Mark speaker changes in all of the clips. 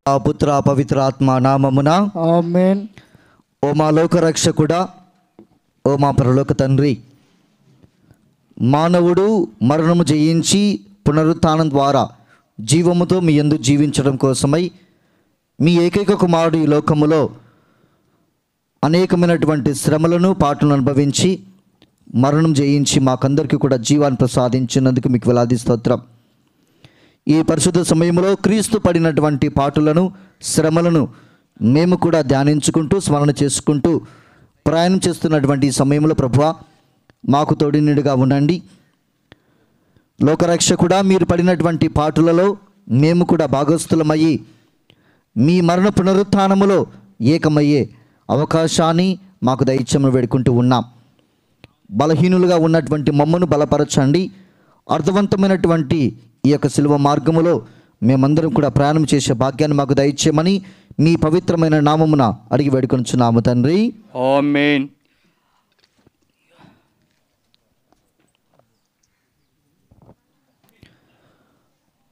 Speaker 1: ఆ పుత్ర పవిత్రాత్మ నామమున
Speaker 2: ఆమేన్.
Speaker 1: ఓ మా లోకరక్షకుడా, ఓ మా పరలోక తండ్రి, మానవుడు మరణము జయించి పునరుత్థానం ద్వారా జీవముతో మీ యందు జీవించడం కోసమై మీ ఏకైక కుమారుడు ఈ లోకములో అనేకమైనటువంటి శ్రమలను పాటలను అనుభవించి మరణం జయించి మాకందరికీ కూడా జీవాన్ని ప్రసాదించినందుకు మీకు వేలాది స్తోత్రం. ఈ పరిశుద్ధ సమయంలో క్రీస్తు పడినటువంటి పాటులను శ్రమలను మేము కూడా ధ్యానించుకుంటూ స్మరణ చేసుకుంటూ ప్రయాణం చేస్తున్నటువంటి ఈ సమయంలో ప్రభువా మాకు తోడినీడుగా ఉండండి. లోకరక్షకుడా, మీరు పడినటువంటి పాటులలో మేము కూడా భాగస్థులమయ్యి మీ మరణ పునరుత్థానములో ఏకమయ్యే అవకాశాన్ని మాకు దయచేయమని వేడుకుంటూ ఉన్నాం. బలహీనులుగా ఉన్నటువంటి మమ్మను బలపరచండి. అర్థవంతమైనటువంటి ఈ యొక్క శిలువ మార్గములో మేమందరం కూడా ప్రయాణం చేసే భాగ్యాన్ని మాకు దయచేయమని మీ పవిత్రమైన నామమున అడిగి వేడుకొనుచున్నాము తండ్రి.
Speaker 3: ఆమేన్.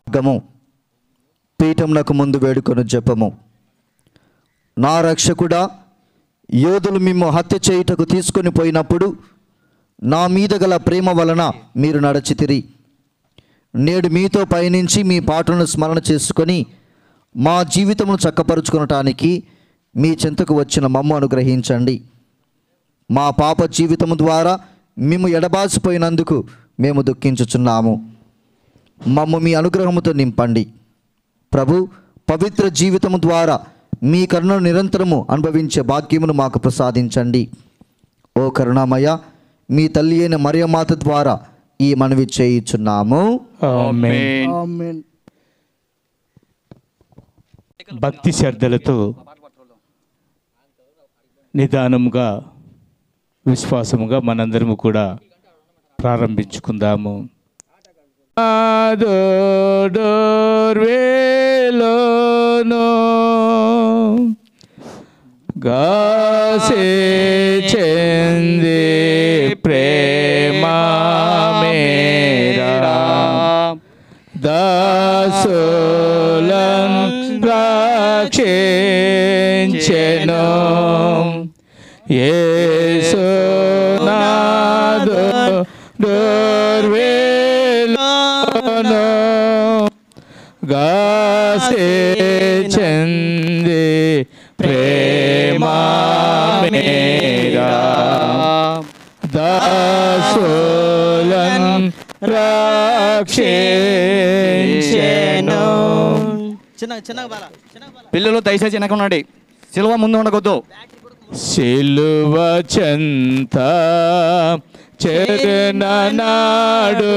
Speaker 1: గము పీఠమునకు ముందు వేడుకొని జపము. నా రక్షకుడా, యోధులు మిమ్ము హత్య చేయుటకు తీసుకొని పోయినప్పుడు నా మీద గల ప్రేమ వలన మీరు నడచితిరి. నేడు మీతో పయనించి మీ పాటలను స్మరణ చేసుకొని మా జీవితమును చక్కపరుచుకొనటానికి మీ చెంతకు వచ్చిన మమ్ము అనుగ్రహించండి. మా పాప జీవితము ద్వారా మేము ఎడబాసిపోయినందుకు మేము దుఃఖించుచున్నాము. మమ్ము మీ అనుగ్రహముతో నింపండి. ప్రభు, పవిత్ర జీవితము ద్వారా మీ కరుణను నిరంతరము అనుభవించే భాగ్యమును మాకు ప్రసాదించండి. ఓ కరుణామయ, మీ తల్లి అయిన మరియమాత ద్వారా ఈ మనవి చేయుచున్నాము.
Speaker 3: ఆమేన్.
Speaker 2: ఆమేన్.
Speaker 4: భక్తి శ్రద్ధలతో నిదానముగా విశ్వాసముగా మనందరము కూడా ప్రారంభించుకుందాము. డోర్వేలోనో గాసే చెంది ప్రేమ మేరా దాసులం రక్షించెను. యేసు నాదు డోర్వేలోనో గాసే చెంది ప్రేమ మేరా దాసులం రక్షించెను.
Speaker 3: పిల్లలు దయచేసి వెనక ఉండండి. సిలువ ముందు ఉండకూడదు.
Speaker 4: సిలువ చెంత చేరిన నాడు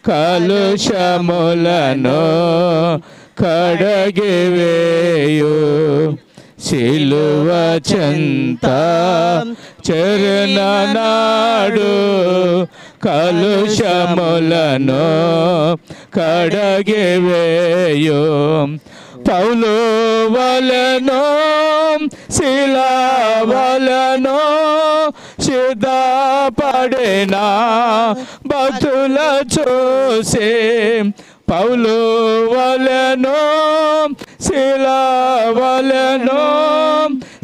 Speaker 4: కలుషములను కడగివేయు. సిలువ చెంత చేరిన నాడు కలుషములను కడగివేయు. పౌలు వలెనో శిలా వలెనో సిద్ధపడిన భక్తుల చూసి, పౌలు వలెనో శిలా వలెనో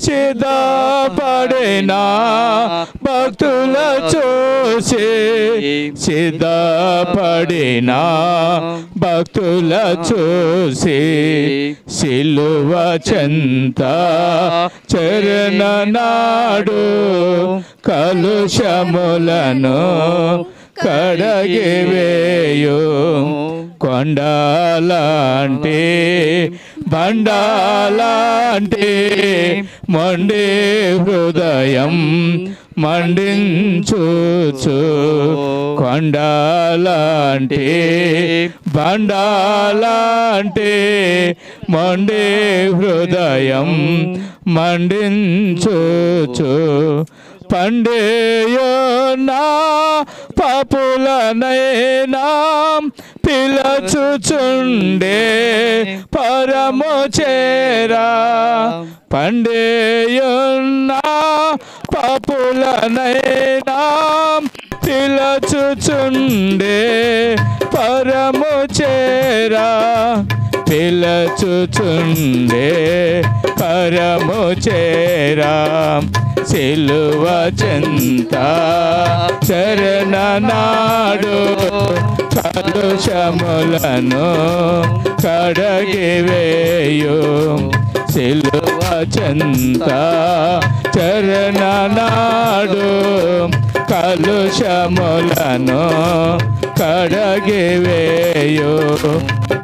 Speaker 4: సిద్ధపడిన భక్తుల చూసి, సిద్ధపడిన భక్తుల చూసి సిలువ చెంత చేరిన నాడు కలుషములను కడగివేయు. కొండలాంటి బండాలాంటి మొండి హృదయం మండించుచు. కొండలాంటి బండాలాంటి మొండి హృదయం మండించుచు. పండేయోనా పాపులనైనా పిలచుచుండే పరము చేరా. పండేయోనా పాపులనైనా పిలచుచుండే పరము చేరా. పిలచుచుండే పరము చేరా సిలువ చెంత చరణ నాడు కలుషములను కడగివేయు సిలువ చెంత చరణ నాడు కలుషములను కడగివేయు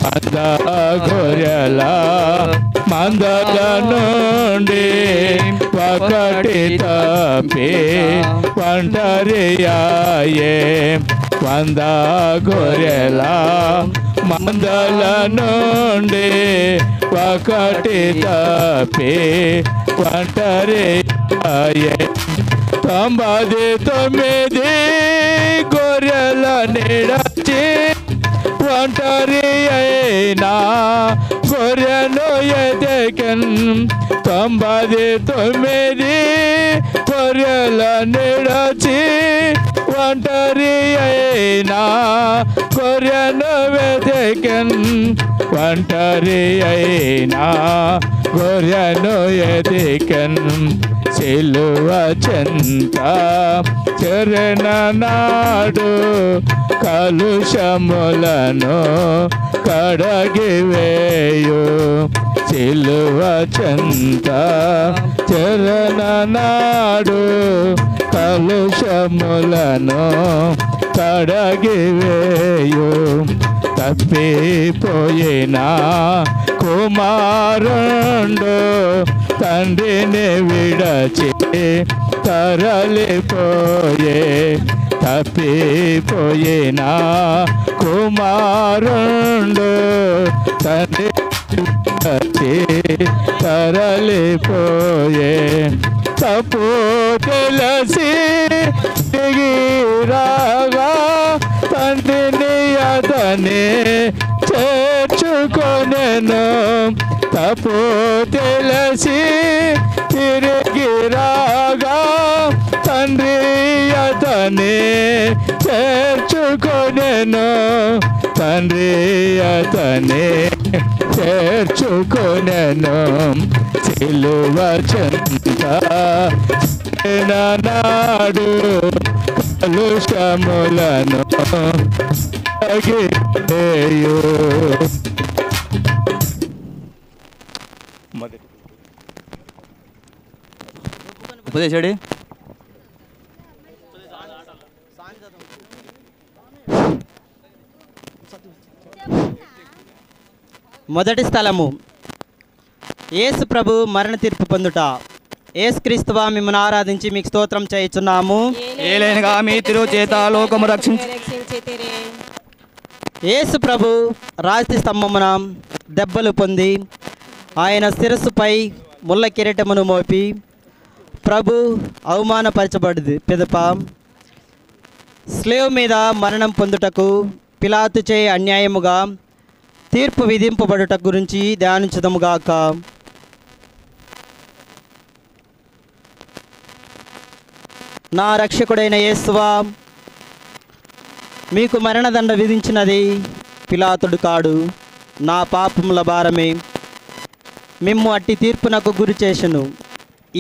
Speaker 4: అంద గొర్రెల మందల నుండి ఒకటి తప్పి ఒంటరియాయే 100 గొర్రెల మందల నుండి ఒకటి తప్పి ఒంటరియాయే 99 గొర్రెల నిడచి ఒంటరి అయినా గొర్రెను ఎదగన్ 99 గొర్రెల నిడచి ఒంటరి అయినా గొర్రెను వెదగన్ ఒంటరి అయినా గొర్రెను ఎదగన్ సిలువ చెంత చరణ నాడు కలుషములను కడగివేయు సిలువ చెంత చరణ నాడు కలుషములను కడగివేయు తప్పిపోయిన కుమారుండు తండ్రిని విడచి తరలిపోయే తప్పిపోయిన కుమారుండు తండ్రి విడచి తరలిపోయే తప్పు తెలిసి దిగిరాగా తండ్రిని అతని చేర్చుకొనెను తప్పు తెలిసి తిరిగి రాగా తండ్రి అతని చేర్చుకొనెను తండ్రి అతని చేర్చుకొనెను సిలువ చెంత నాడు కలుషములను కడగివేయు
Speaker 3: ఉపదేశాడు
Speaker 2: మొదటి స్థలము యేసు ప్రభు మరణ తీర్పు పొందుట. యేసుక్రీస్తువా మిమ్మల్ని ఆరాధించి మీకు స్తోత్రం చేయుచున్నాము.
Speaker 3: ఏలైనగా మీ తిరు చేత లోకము రక్షించి
Speaker 2: యేసు ప్రభు రాతి స్తంభమున దెబ్బలు పొంది ఆయన శిరస్సుపై ముళ్ళ కిరీటమును మోపి ప్రభు అవమానపరచబడింది పిదప స్లేవ్ మీద మరణం పొందుటకు పిలాతుచే అన్యాయముగా తీర్పు విధింపబడుట గురించి ధ్యానించుదముగాక. నా రక్షకుడైన యేసువా, మీకు మరణదండ విధించినది పిలాతుడు కాడు, నా పాపముల భారమే మిమ్ము అట్టి తీర్పునకు గురి చేసెను.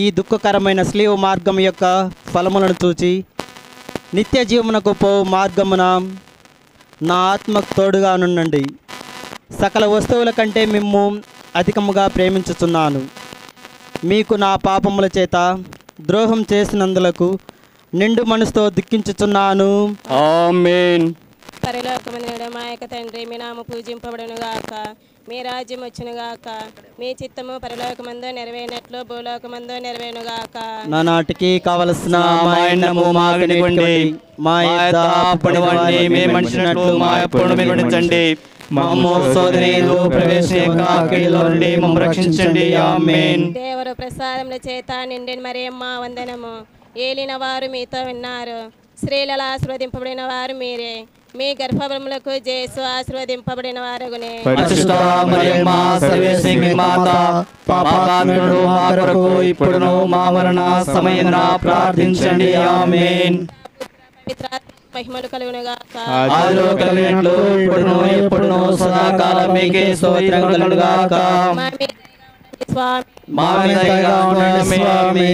Speaker 2: ఈ దుఃఖకరమైన స్లీవ్ మార్గం యొక్క ఫలములను చూచి నిత్య జీవమునకు పో మార్గమున నా ఆత్మకు తోడుగా నుండండి. సకల వస్తువుల కంటే మిమ్ము అధికముగా ప్రేమించుచున్నాను. మీకు నా పాపముల చేత ద్రోహం చేసినందులకు నిండు మనసుతో దుఃఖించుచున్నాను.
Speaker 3: ఆమేన్.
Speaker 5: పరలోకమందున మా యొక్క తండ్రి, మీ నామము పూజింపబడును గాక, మీ రాజ్యం వచ్చును గాక, మీ చిత్తము పరలోకమందు నెరవేరినట్లు భూలోకమందు నెరవేరును గాక.
Speaker 2: నానాటికి కావలసిన మా అన్నము మాకు
Speaker 3: ఇవ్వండి.
Speaker 2: మా యొక్క
Speaker 3: అప్పుడవన్నీ మేము మన్నించినట్లు మా అప్పులను మీరు మన్నించండి. మమ్ము శోధనలో ప్రవేశింపక కీడులో నుండి మమ్ము రక్షించండి. ఆమేన్.
Speaker 5: దేవరు ప్రసాదముల చేత నిండిన మరియమ్మ వందనము. ఏలిన వారు మీతో ఉన్నారు, స్త్రీలలో ఆశీర్వదింపబడిన వారు మీరే, మీ గర్భఫలములకు యేసు ఆశీర్వదింపబడిన వారగునే.
Speaker 3: పరిశుద్ధ మరియమ్మ సర్వేశ్వరి మాత, పాపాత్ములు మా కొరకు ఇప్పుడును మా మరణ సమయమున ప్రార్థించండి. ఆమేన్.
Speaker 5: మహిమలు కలుగునుగా
Speaker 3: ఆదిలో కలిగినట్లు ఇప్పుడును ఎప్పుడును సదాకాలం మీకే స్తోత్రం కలుగుగాక. మా మీద దయగా ఉండండి స్వామి.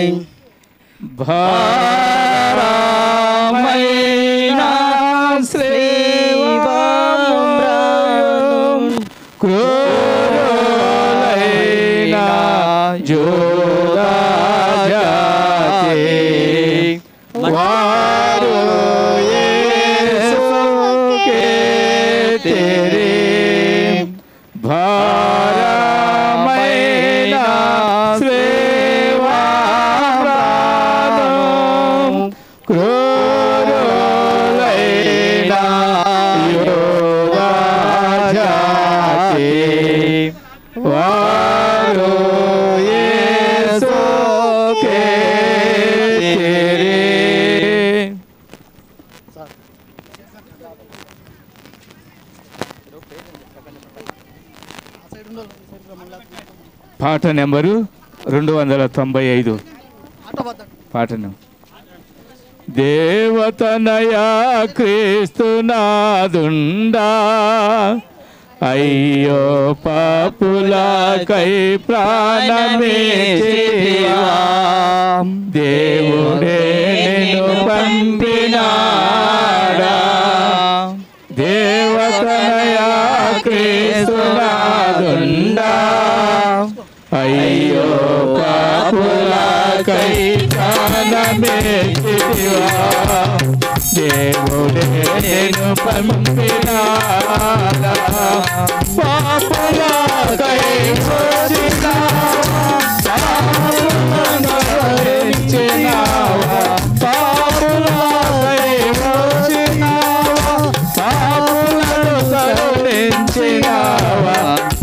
Speaker 4: భారమైన శ్రీవామ్రాను క్రూరులైన యోధా జాతి వారు యేసుకే తెరి భారమైన శ్రీవామ్రాను క్రూరులైన యోధా జాతి వారు యేసుకే తెరి. పాట నెంబరు 295. పాట నెంబర్ దేవతనయా క్రీస్తునాదుండా అయ్యో పాపులకై ప్రాణమేచితివా దేవుడే నిన్ను పంపినాడా దేవతనయా క్రీస్తునాదుండా అయ్యో పాపులకై ప్రాణమేచితివా దేవుడే నిన్ను పంపినాడా పాపులకై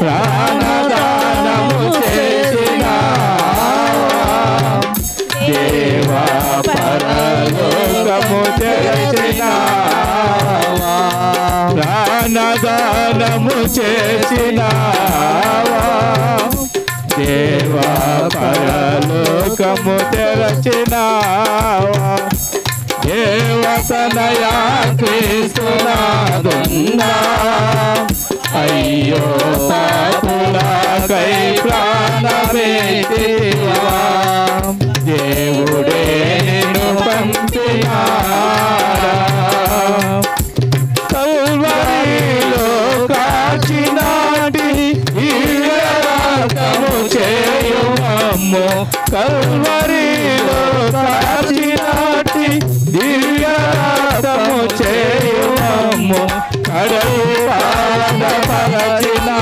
Speaker 4: ప్రాణదానము చేసినావా దేవా పరలోకము తెరచినావా ప్రాణదానము చేసినావా దేవా పరలోకము తెరచినావా దేవతనయా క్రీస్తునాదుండా అయ్యో పాపులకై ప్రాణమేచితివా దేవుడే నిన్ను పంపినాడా కల్వరిలో కాచినాటి రక్తము చేయుమమ్ము కల్వరిలో కాచినాటి దివ్య రక్తము చేయుమమ్ము కడలి పాదపరచినా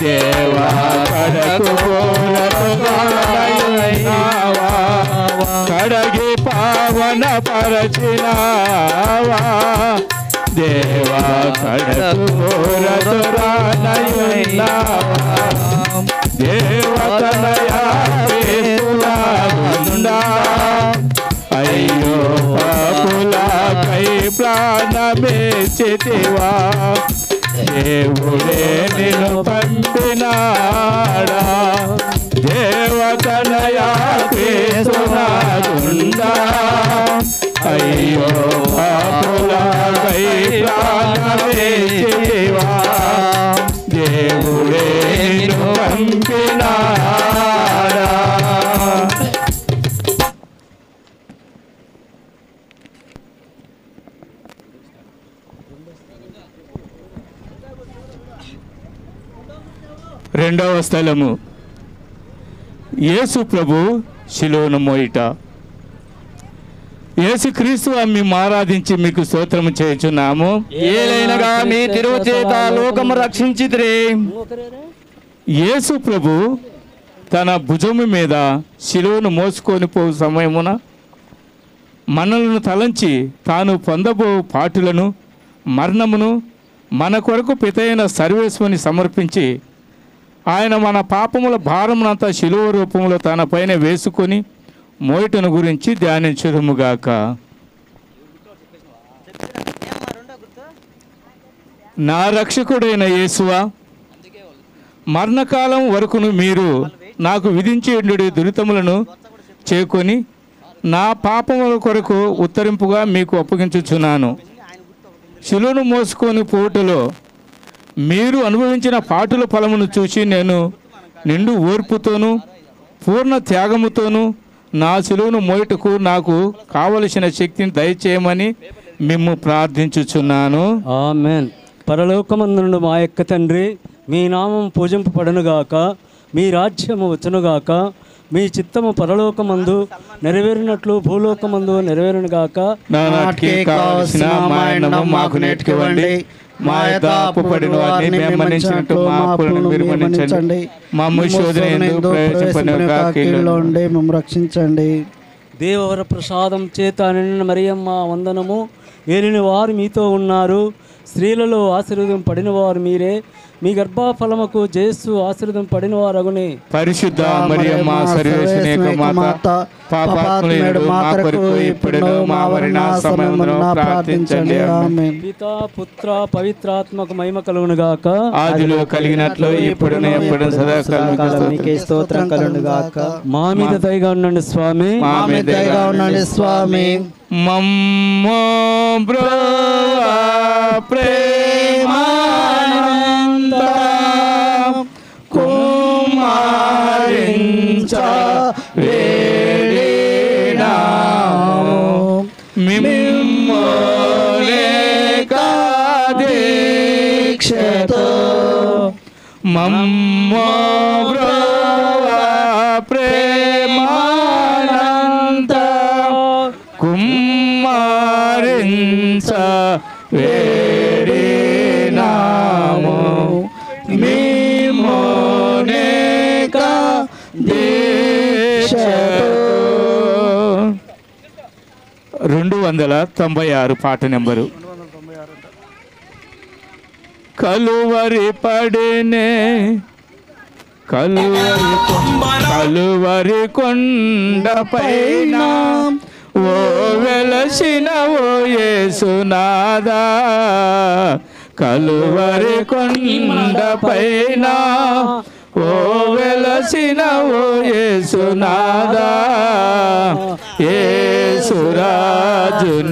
Speaker 4: దేవా కడకు పోరతుగానైనావా కడగి పావన పరచినావా దేవా కడకు పోరతుగానైనావా దేవతనయా క్రీస్తునాదుండా అయ్యో పాపులకై ప్రాణమేచితివా దేవుడే నిన్ను పంపినాడా దేవతనయా క్రీస్తునాదుండా అయ్యో పాపులకై ప్రాణమేచితివా దేవుడే నిన్ను పంపినాడా. రెండవ స్థలము యేసు ప్రభు శిలువను మోయిట. యేసుక్రీస్తు మేము ఆరాధించి మీకు స్తోత్రము చేయుచున్నాము.
Speaker 3: ఏలైనగా మీ తిరుగు చేత లోకము రక్షించితిరి.
Speaker 4: యేసు ప్రభు తన భుజము మీద శిలువను మోసుకొని పోవు సమయమున మనలను తలంచి తాను పొందబో పాటులను మరణమును మన కొరకు పితైన సర్వేశ్వని సమర్పించి ఆయన మన పాపముల భారమునంతా శిలువ రూపంలో తన పైన వేసుకొని మోయటను గురించి ధ్యానించుదుముగాక. నా రక్షకుడైన యేసువా, మరణకాలం వరకును మీరు నాకు విధించి ఉండు దురితములను చేకొని నా పాపముల కొరకు ఉత్తరింపుగా మీకు అప్పగించుచున్నాను. శిలువను మోసుకొని పోటులో మీరు అనుభవించిన పాటుల ఫలమును చూసి నేను నిండు ఓర్పుతోనూ పూర్ణ త్యాగముతోనూ నా శిలువను మోయుటకు నాకు కావలసిన శక్తిని దయచేయమని మిమ్ము ప్రార్థించుచున్నాను.
Speaker 6: ఆమేన్. పరలోకమందునున్న మా యొక్క తండ్రి, మీ నామం పూజింపబడునుగాక, మీ రాజ్యము వచ్చునుగాక, మీ చిత్తము పరలోకమందు నెరవేరినట్లు భూలోకమందు నెరవేరునుగాక.
Speaker 4: నానాటికి కావలసిన మా అన్నము మాకు నేర్చుకోండి. మా యొక్క అప్పు పడిన వారిని మేము మన్నించినట్టు మా అప్పులను మీరు మన్నించండి. మా శోధనయందు ప్రవేశింపనివ్వక కీడులో నుండి మమ్మల్ని రక్షించండి.
Speaker 6: దేవవర ప్రసాదం చేత నిండిన మరియమ్మ వందనము. ఏలిన వారు మీతో ఉన్నారు, స్త్రీలలో ఆశీర్వాదం పడిన వారు మీరే, మీ గర్భఫలముకు జేసు ఆశీర్వాదం పడిన వారగునే.
Speaker 4: పరిశుద్ధ మరియమ్మ సర్వేశ్వరుని యొక్క మాత, పాపాత్ములైన మా కొరకు ఇప్పుడును మా మరణ సమయమున ప్రార్థించండి. ఆమేన్.
Speaker 6: పితా పుత్ర పవిత్రాత్మకు మహిమ కలుగును గాక.
Speaker 4: ఆదిలో కలిగినట్లు ఇప్పుడును ఎప్పుడును సదాకాలం
Speaker 2: మీకే స్తోత్రం కలుగును గాక.
Speaker 6: మా మీద దయగా ఉండండి స్వామి.
Speaker 4: మా మీద దయగా ఉండండి స్వామి. మమ్మో బ్రోవా ప్రేమానంద కుమారించ వేడినాము మిమ్మోలేక దీక్షతో మమ్మో బ్రోవా ప్రేమానంద కుమారించ వేడినాము మిమ్మోలేక దీక్షతో. 296 పాట నెంబరు. కలువరి పడినే కలువరి కొండపైన ఓ వెలసిన ఓ యేసునాదా, కలువరి కొండపైన ఓ వెలసిన ఓ యేసునాదా, యేసురాజు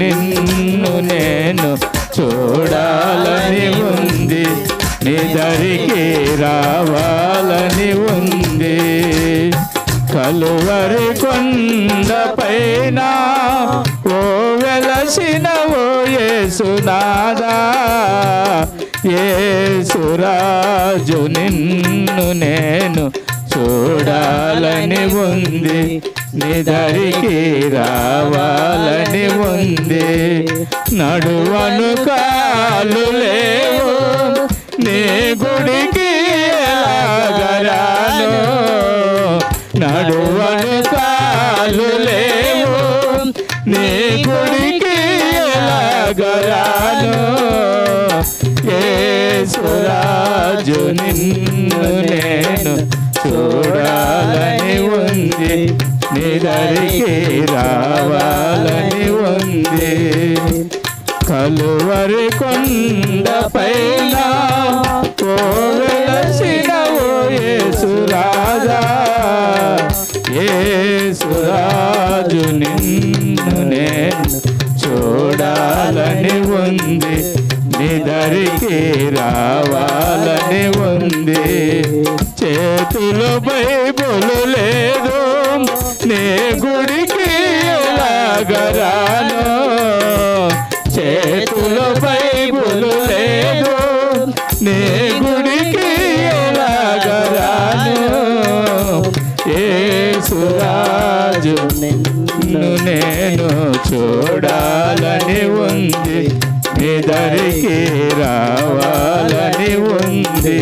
Speaker 4: నిన్ను నేను చూడాలని ఉంది, నిదరికి రావాలని ఉంది. కలువరి కొండపైన ఓ వెలసిన ఓ యేసునాదా, యేసురాజు నిన్ను నేను చూడాలని ఉంది, నిదరికి రావాలని ఉంది. నడువను కాలు లేవు నీ గుడికి ఎలాగరాను, నడువను కాలు లేవు నీ గుడికి ఎలాగరాను. యేసురాజు నిన్ను నేను చూడాలని ఉంది, నిదరికి రావాలని ఉంది. కలువరి కొండపైన ఓ వెలసిన ఓ యేసురాజా, యేసురాజు నిన్ను నేను చూడాలని ఉంది, నిదరికి రావాలని ఉంది. చేతులు బైబులు లేదు నీ గుడికి ఎలాగరాను, చేతులు బైబులు లేదు నీ గుడికి ఎలాగరాను. యేసురాజు నిన్ను నేను చూడాలని ఉంది, నిదరికి రావాలని ఉంది.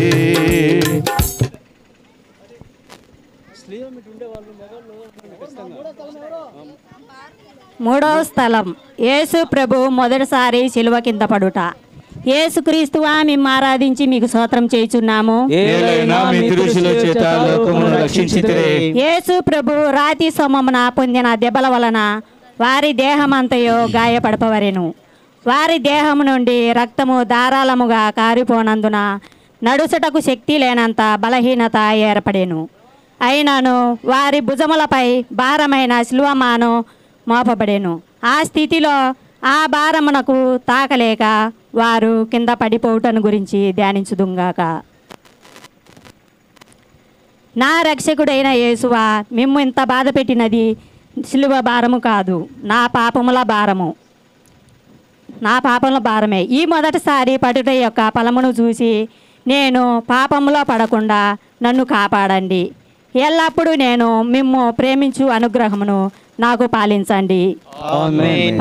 Speaker 7: మూడవ స్థలం, యేసు ప్రభు మొదటిసారి శిలువ కింద పడుట. యేసుక్రీస్తువా మేము ఆరాధించి మీకు స్తోత్రం చేయుచున్నాము. యేసు ప్రభు రాతి సొమ్మమున పొందిన దెబ్బల వలన వారి దేహమంతయో గాయపడపవరెను. వారి దేహము నుండి రక్తము ధారాళముగా కారిపోనందున నడుచుటకు శక్తి లేనంత బలహీనత ఏర్పడెను. అయినను వారి భుజములపై భారమైన శిలువమాను మోపబడెను. ఆ స్థితిలో ఆ భారమునకు తాకలేక వారు కింద పడిపోవుటను గురించి ధ్యానించుదుంగాక. నా రక్షకుడైన యేసువా, మిమ్ము ఇంత బాధ పెట్టినది సిలువ భారము కాదు, నా పాపముల భారమే. ఈ మొదటిసారి పడుట యొక్క ఫలమును చూసి నేను పాపములో పడకుండా నన్ను కాపాడండి. ఎల్లప్పుడూ నేను మిమ్ము ప్రేమించు అనుగ్రహమును నాకు పాలించండి.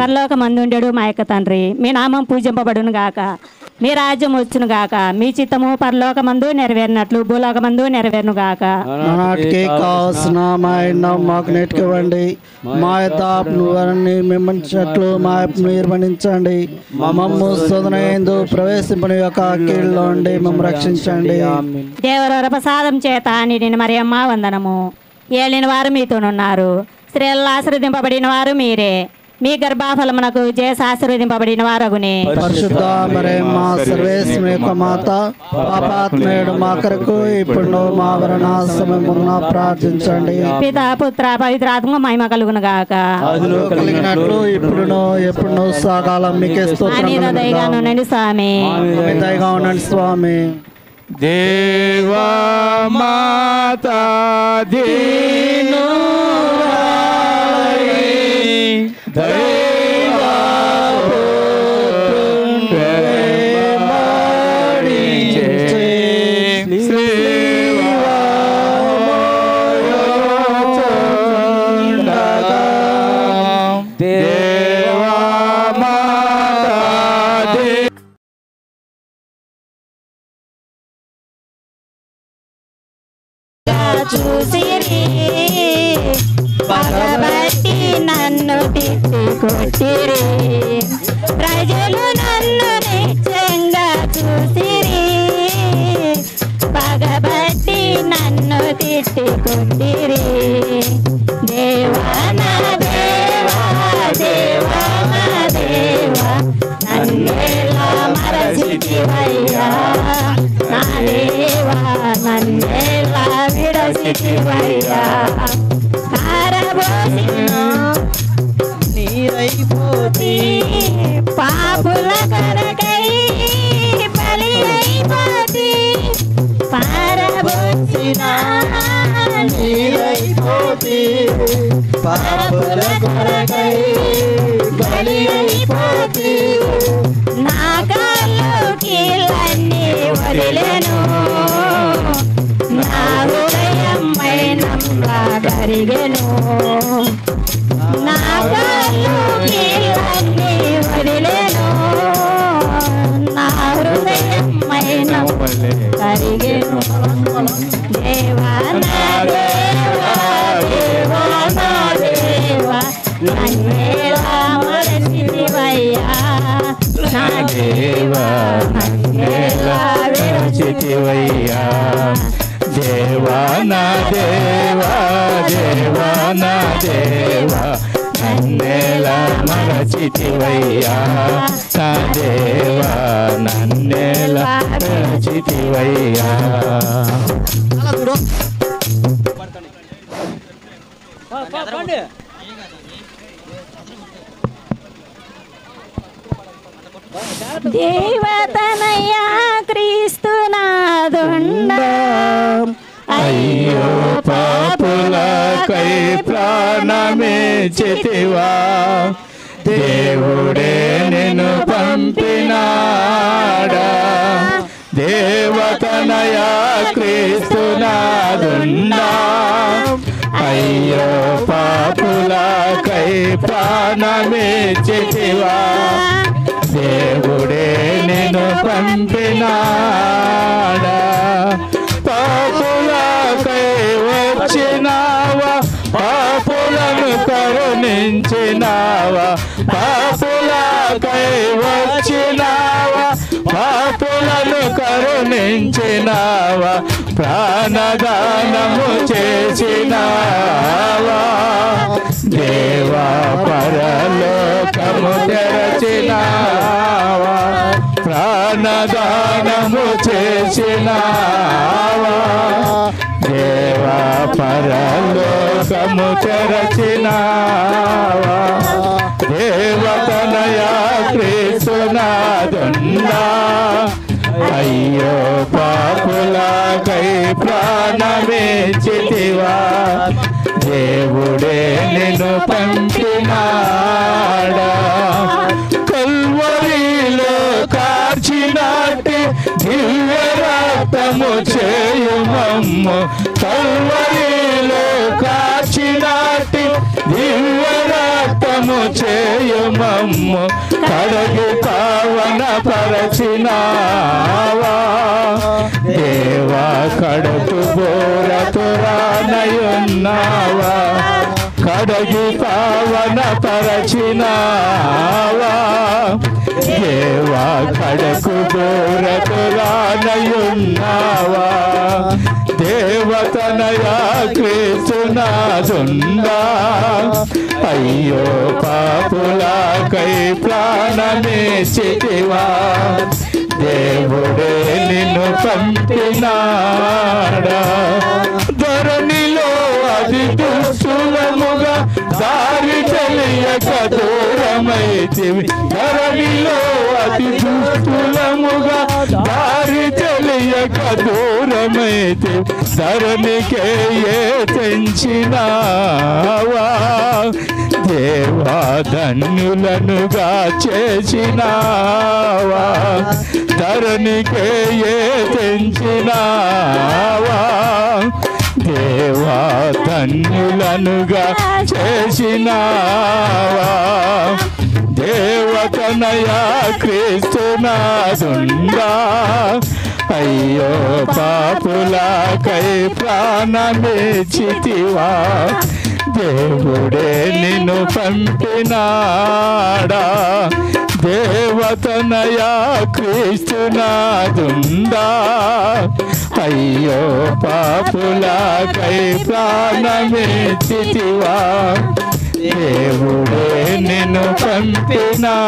Speaker 7: పరలోకమందుండెడు మా యొక్క తండ్రి, మీ నామం పూజింపబడును గాక, మీ రాజ్యం వచ్చును గాక, మీ చిత్తము పరలోకమందు నెరవేరినట్లు భూలోకమందు నెరవేరును గాక.
Speaker 4: నాటికి కావాల్సిన మా ఎన్నం మాకు నెట్టుకివ్వండి. మా యొక్క వారిని మిమ్మల్ని మా మీరు మన్నించండి. మమ్ము శోధనయందు ప్రవేశింపని యొక్క కీళ్ళలో ఉండి మమ్మల్ని రక్షించండి.
Speaker 7: దేవర ప్రసాదం చేత నిండిన మరియమ్మ వందనము. ఏలిన వారు మీతోనున్నారు, స్త్రీలలో ఆశీర్వదింపబడిన వారు మీరే, మీ గర్భఫలమునకు జేసు ఆశీర్వదింపబడిన వారగునే.
Speaker 4: పరిశుద్ధ మరియమ్మ సర్వేశ్వరుని యొక్క మాత, పాపాత్మయుడు మా కొరకు ఇప్పుడు మా మరణ సమయమున ప్రార్థించండి.
Speaker 7: పితా పుత్ర పవిత్రాత్మ మహిమ కలుగును గాక.
Speaker 4: ఆదిలో కలిగినట్లు ఇప్పుడును ఎప్పుడును సకాలం మీకే స్తోత్రం.
Speaker 7: దయగాను ఉండండి స్వామి,
Speaker 4: దయగా ఉండండి స్వామి.
Speaker 3: దేవా మాతా దీను
Speaker 7: చూసిరి పగబట్టి నన్ను తిట్టి కొట్టిరి, ప్రజలు నన్ను నిత్యంగా చూసిరి, పగబట్టి నన్ను తిట్టి కొట్టిరి. దేవా నా దేవా, దేవా నా దేవా, నన్నేలా మరచితివయ్యా, నా దేవా నన్నేలా విడచితివయ్యా. కారబోసిను నీరైపోతి, పాపుల కొరకై బలి అయిపోతి, పారబోసిన నీరైపోతి, పాపుల కొరకై బలి అయిపోతి. నా కాళ్ళు కీళ్ళన్నీ వదిలేను, నా హృదయం మైనంగా కరిగెను. నా కాళ్ళు కీళ్ళన్నీ వదిలేను, నా హృదయం మైనం కరిగెను. దేవా నా దేవా, దేవా నా దేవా, నన్నేలా మరచితివయ్యా, నా దేవా నన్నేలా విడచితివయ్యా.
Speaker 3: దేవా నా దేవా, దేవా నా దేవా, నన్నేలా మరచితివయ్యా, నా దేవా నన్నేలా మరచితివయ్యా.
Speaker 7: దేవతనయ్యా క్రీస్తునాదుండ,
Speaker 3: అయ్యో పాపులకై ప్రాణమిచ్చితివా, దేవుడే నిన్ను పంపినాడా. దేవతనయా క్రీస్తునాదుండా, అయ్యో పాపులకై ప్రాణమిచ్చితివా, దేవుడే నిన్ను పంపినాడా. పాపులకై వచ్చినావా, పాపులను కరుణించినావా, పాపులకై వచ్చినావా, పాపులను కరుణించినావా, ప్రాణదానము చేసినావా. దేవా పరలోకము తెరచినావా, ప్రాణదానము చేసినావా. దేవా పరలోకము
Speaker 4: లోకము తెరచినావా దేవతనయా క్రీస్తునాదుండా అయ్యో పాపులకై ప్రాణమిచ్చితివా దేవుడే నిన్ను పంపినాడా కల్వరిలో కార్చినాటి దివ్య రక్తము చేయుమమ్ము కల్వరిలో కార్చినాటి దివ్య రక్తము చేయుమమ్ము కడగి పావన పరచినావా దేవా కడుపు బోరతురానయున్నావా కడగి పావన పరచినావా దేవా కడకు బోరతురానయున్నావా దేవతనయా క్రీస్తునాదుండా అయ్యో పాపులకై ప్రాణమిచ్చితివా దేవుడే నిన్ను పంపినాడా ధరణిలో అతి దుస్తులముగా దారి తెలియక దూరమైతివి ధరణిలో అతి దుస్తులముగా దారి తెలియక దూరమైతివి ధరణికే ఏ తెంచినావా దేవా ధన్యులనుగా చేసినావా ధరణికే ఏ తెంచినావా దేవా ధన్యులనుగా చేసినావా దేవతనయా క్రీస్తునాదుండా అయ్యో పాపులకై ప్రాణమిచ్చితివా దేవుడే నిన్ను పంపినాడా దేవతనయా క్రీస్తునాదుండా అయ్యో పాపులకై ప్రాణమిచ్చితివా దేవుడే నిన్ను పంపినాడా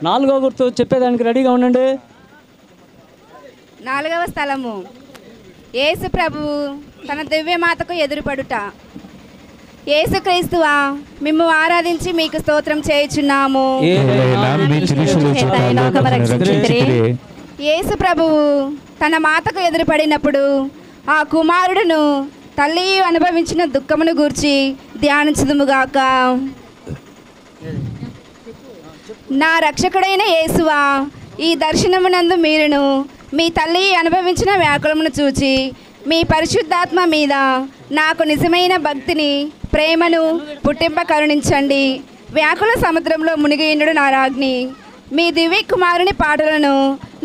Speaker 6: నాలుగో గుర్తు చెప్పేదానికి రెడీగా ఉండండి.
Speaker 8: నాలుగవ స్థలము యేసు ప్రభువు తన దివ్యమాతకు ఎదురుపడుట. యేసుక్రీస్తువా మిమ్ము ఆరాధించి మీకు స్తోత్రం చేయుచున్నాము. యేసు ప్రభువు తన మాతకు ఎదురుపడినప్పుడు ఆ కుమారుడును తల్లి అనుభవించిన దుఃఖమును గూర్చి ధ్యానించుదుముగాక. నా రక్షకుడైన యేసువా ఈ దర్శనమునందు మీరును మీ తల్లి అనుభవించిన వ్యాకులమును చూచి మీ పరిశుద్ధాత్మ మీద నాకు నిజమైన భక్తిని ప్రేమను పుట్టింప కరుణించండి. వ్యాకుల సముద్రంలో మునిగియుండు నా రాజ్ఞి. మీ దివ్య కుమారుని పాటలను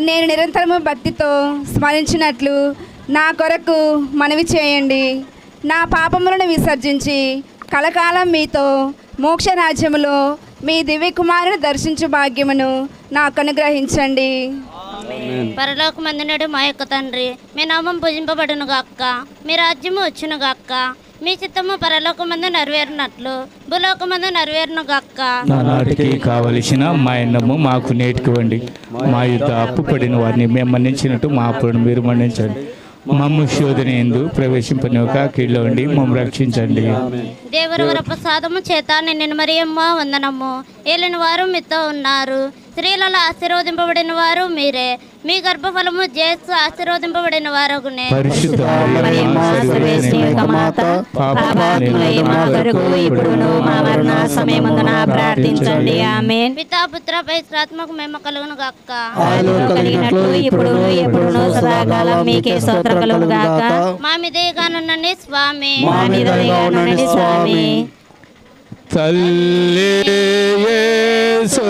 Speaker 8: నేను నిరంతరము భక్తితో స్మరించినట్లు నా కొరకు మనవి చేయండి. నా పాపములను విసర్జించి కలకాలం మీతో మోక్ష రాజ్యములో మీ దివ్య కుమారుని దర్శించు భాగ్యమును నాకు అనుగ్రహించండి.
Speaker 9: పరలోకమందునుడు మా యొక్క తండ్రి, మీ నామం పూజింపబడును గాక, మీ రాజ్యము వచ్చును గాక, మీ చిత్తము పరలోకమందు నెరవేరినట్లు భూలోకమందు నెరవేరును గాక.
Speaker 4: నానాటికి కావలసిన మా అన్నము మాకు నేర్చుకోండి. మా యుద్ధ అప్పు పడిన వారిని మేము మన్నించినట్టు మా అప్పులను మీరు మన్నించండి. మమ్ము శోధన ఎందు ప్రవేశింపనివ్వక కీడులో ఉండి మమ్ము రక్షించండి.
Speaker 9: దేవుని వరప్రసాదము చేత నిన్ను మరియమ్మ వందనము. ఏలిన వారు మీతో ఉన్నారు, స్త్రీలలో ఆశీర్వదింపబడిన వారు మీరే, మీ గర్భఫలము జేసు ఆశీర్వదింపబడిన వారగునే. పితా పుత్ర పవిత్రాత్మకు మేము కలుగును గాక. మా మీదేగానుండండి స్వామి.
Speaker 4: తల్లి యేసు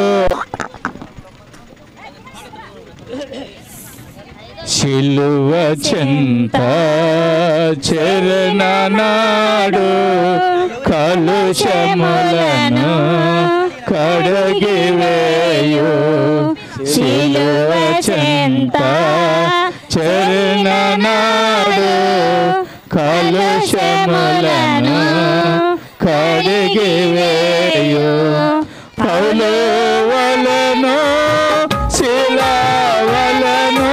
Speaker 4: శిలువ చెంత చెరనాడు కలుషములను కడగివేయు. శిలువ చెంత చెరనాడు కలుషములను కడిగివేయు పౌలు వలెను శిలవలెను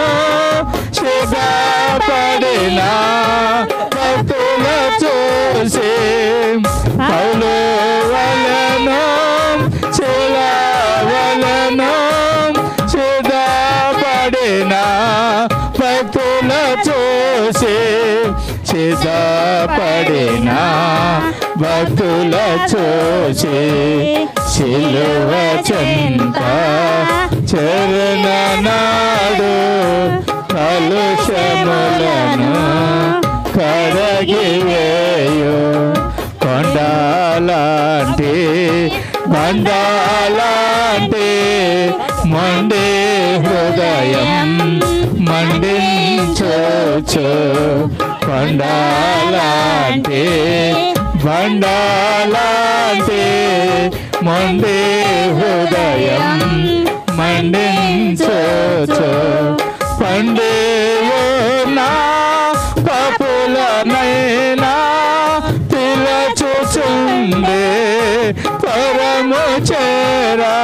Speaker 4: సిద్ధపడిన భక్తుల చూసి పౌలు వలెను శిలవలెను సిద్ధపడిన భక్తుల చూసి సిద్ధపడిన భక్తుల చూసి శిలువ చెంత చరణ నాడు కలుషములను కరగివేయు కొండలాంటి బండాలాంటి మొండి హృదయం మండించు కొండలాంటి బండాలాంటి మొండి హృదయం మండించు పండియో నా పాపులనైనా పిలచుచుండే పరము చేరా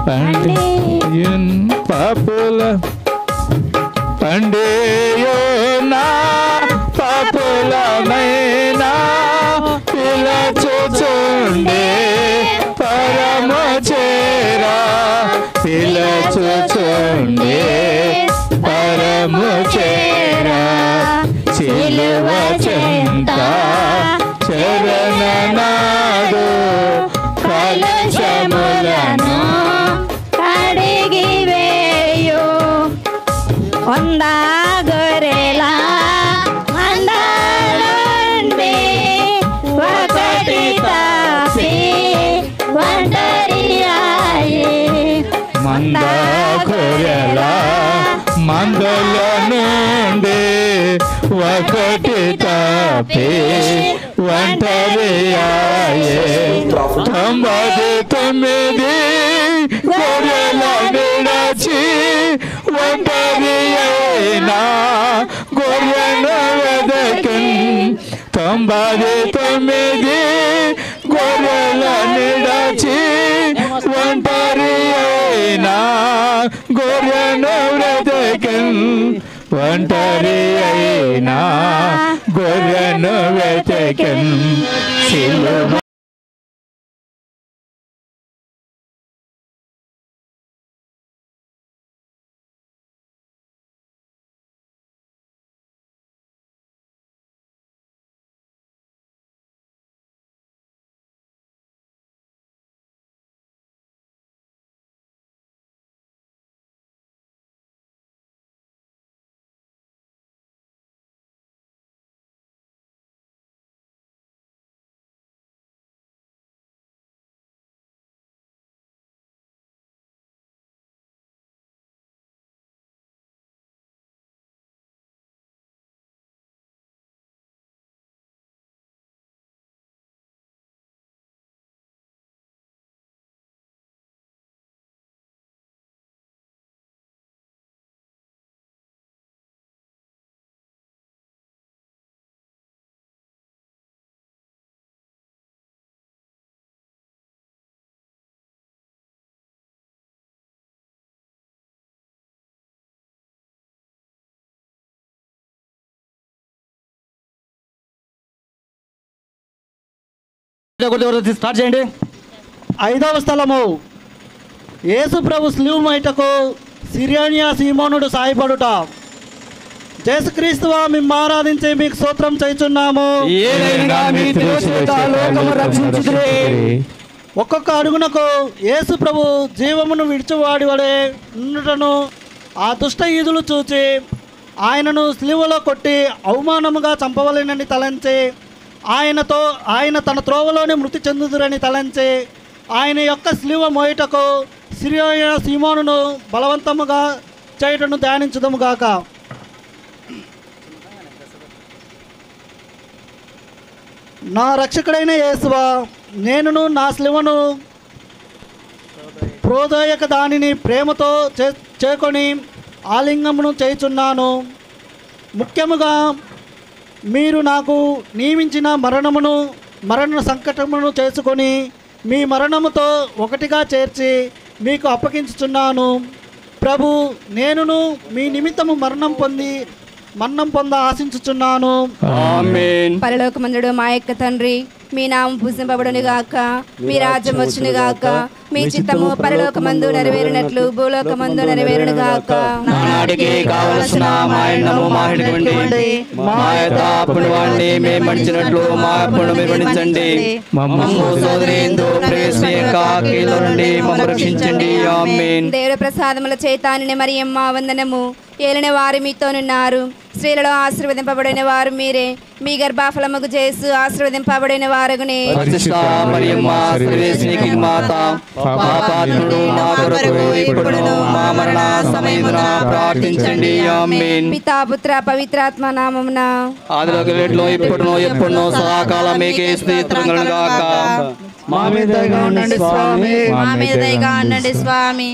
Speaker 4: పండియున్ పాపుల పండియో నా పాపులనైనా పిలచుచుండే పరము చేరా పిలచుచుండే పరము చేరా సిలువ చెంత చరణ నాడు కలుషములను
Speaker 7: కడిగివేయు వంద గొర్రెల మందలోండి ఒకటి తప్పి ఒంటరియాయి
Speaker 4: మంద గొర్రెల మందల నుండి ఒకటి తప్పి ఒంటరియాయే 99 గొర్రెల విడచి ఒంటరి అయినా గొర్రెను వెదకిన్ 99 గొర్రెల విడచి ఒంటరి అయినా గొర్రెను వెదకిన్ ఒంటరి అయినా గొర్రెను వెదకిన్ సిలువ
Speaker 2: స్టార్ట్ చేయండి. 5వ స్థలము యేసు ప్రభు స్లీవ్ మైటకు సిరియనియా సీమోనుడు సాయపడుట. యేసుక్రీస్తువా మేము ఆరాధించి మీకు స్తోత్రం చేయుచున్నాము. ఒక్కొక్క అడుగునకు యేసు ప్రభు జీవమును విడిచివాడి వలె ఉండటను ఆ దుష్ట ఈదులు చూచి ఆయనను స్లీవలో కొట్టి అవమానముగా చంపవలెనని తలంచి ఆయన తన త్రోవలోనే మృతి చెందుదురని తలంచి ఆయన యొక్క స్లీవ మోయటకు సిరియా సీమోనును బలవంతముగా చేయటను ధ్యానించుదముగాక. నా రక్షకుడైన యేసువా, నేనును నా స్లివను ప్రోదయక దానిని ప్రేమతో చేకొని ఆలింగమును చేయుచున్నాను. ముఖ్యముగా మీరు నాకు నియమించిన మరణమును
Speaker 10: మరణ సంకటమును చేసుకొని మీ మరణముతో ఒకటిగా చేర్చి మీకు అప్పగించుచున్నాను. ప్రభు, నేనును మీ నిమిత్తము మరణం పొంద ఆశించుచున్నాను.
Speaker 3: ఆమేన్.
Speaker 8: పరలోకమందుడు మా యొక్క తండ్రి, మీ నామం పూజింపబడును గాక, మీ రాజ్యం వచ్చును గాక, మీ చిత్తము పరలోకమందు నెరవేరినట్లు భూలోకమందు నెరవేరును గాక.
Speaker 3: నానాటికి కావలసిన మా అన్నము మాకు ఇవ్వండి. మా యొక్క అప్పుల వారిని మేము మన్నించినట్లు మా అప్పులను మీరు మన్నించండి. మమ్మల్ని శోధనయందు ప్రవేశింపక కీడులో నుండి మమ్మల్ని రక్షించండి. ఆమేన్.
Speaker 8: దేవుని ప్రసాదముల చేతాని మరియమ్మ వందనము. ఏలిన వారు మీతోనున్నారు, స్త్రీలలో ఆశీర్వదింపబడిన వారు మీరే, మీ గర్భఫలముకు యేసు ఆశీర్వదింపబడిన వారగునే.
Speaker 3: పరిశుద్ధ మరియమ్మ సర్వేశ్వరికి మాత, పాపాత్ముడు మా కొరకు ఇప్పుడును మా మరణ సమయమున ప్రార్థించండి. ఆమేన్.
Speaker 8: పితా పుత్ర పవిత్రాత్మ నామమున
Speaker 3: ఆదిలో కలిగినట్లు ఇప్పుడును ఎప్పుడును సదాకాలం మీకే స్తోత్రములు గాక.
Speaker 6: మా మీద దయగా ఉండండి స్వామి.
Speaker 9: మా మీద దయగా ఉండండి స్వామి.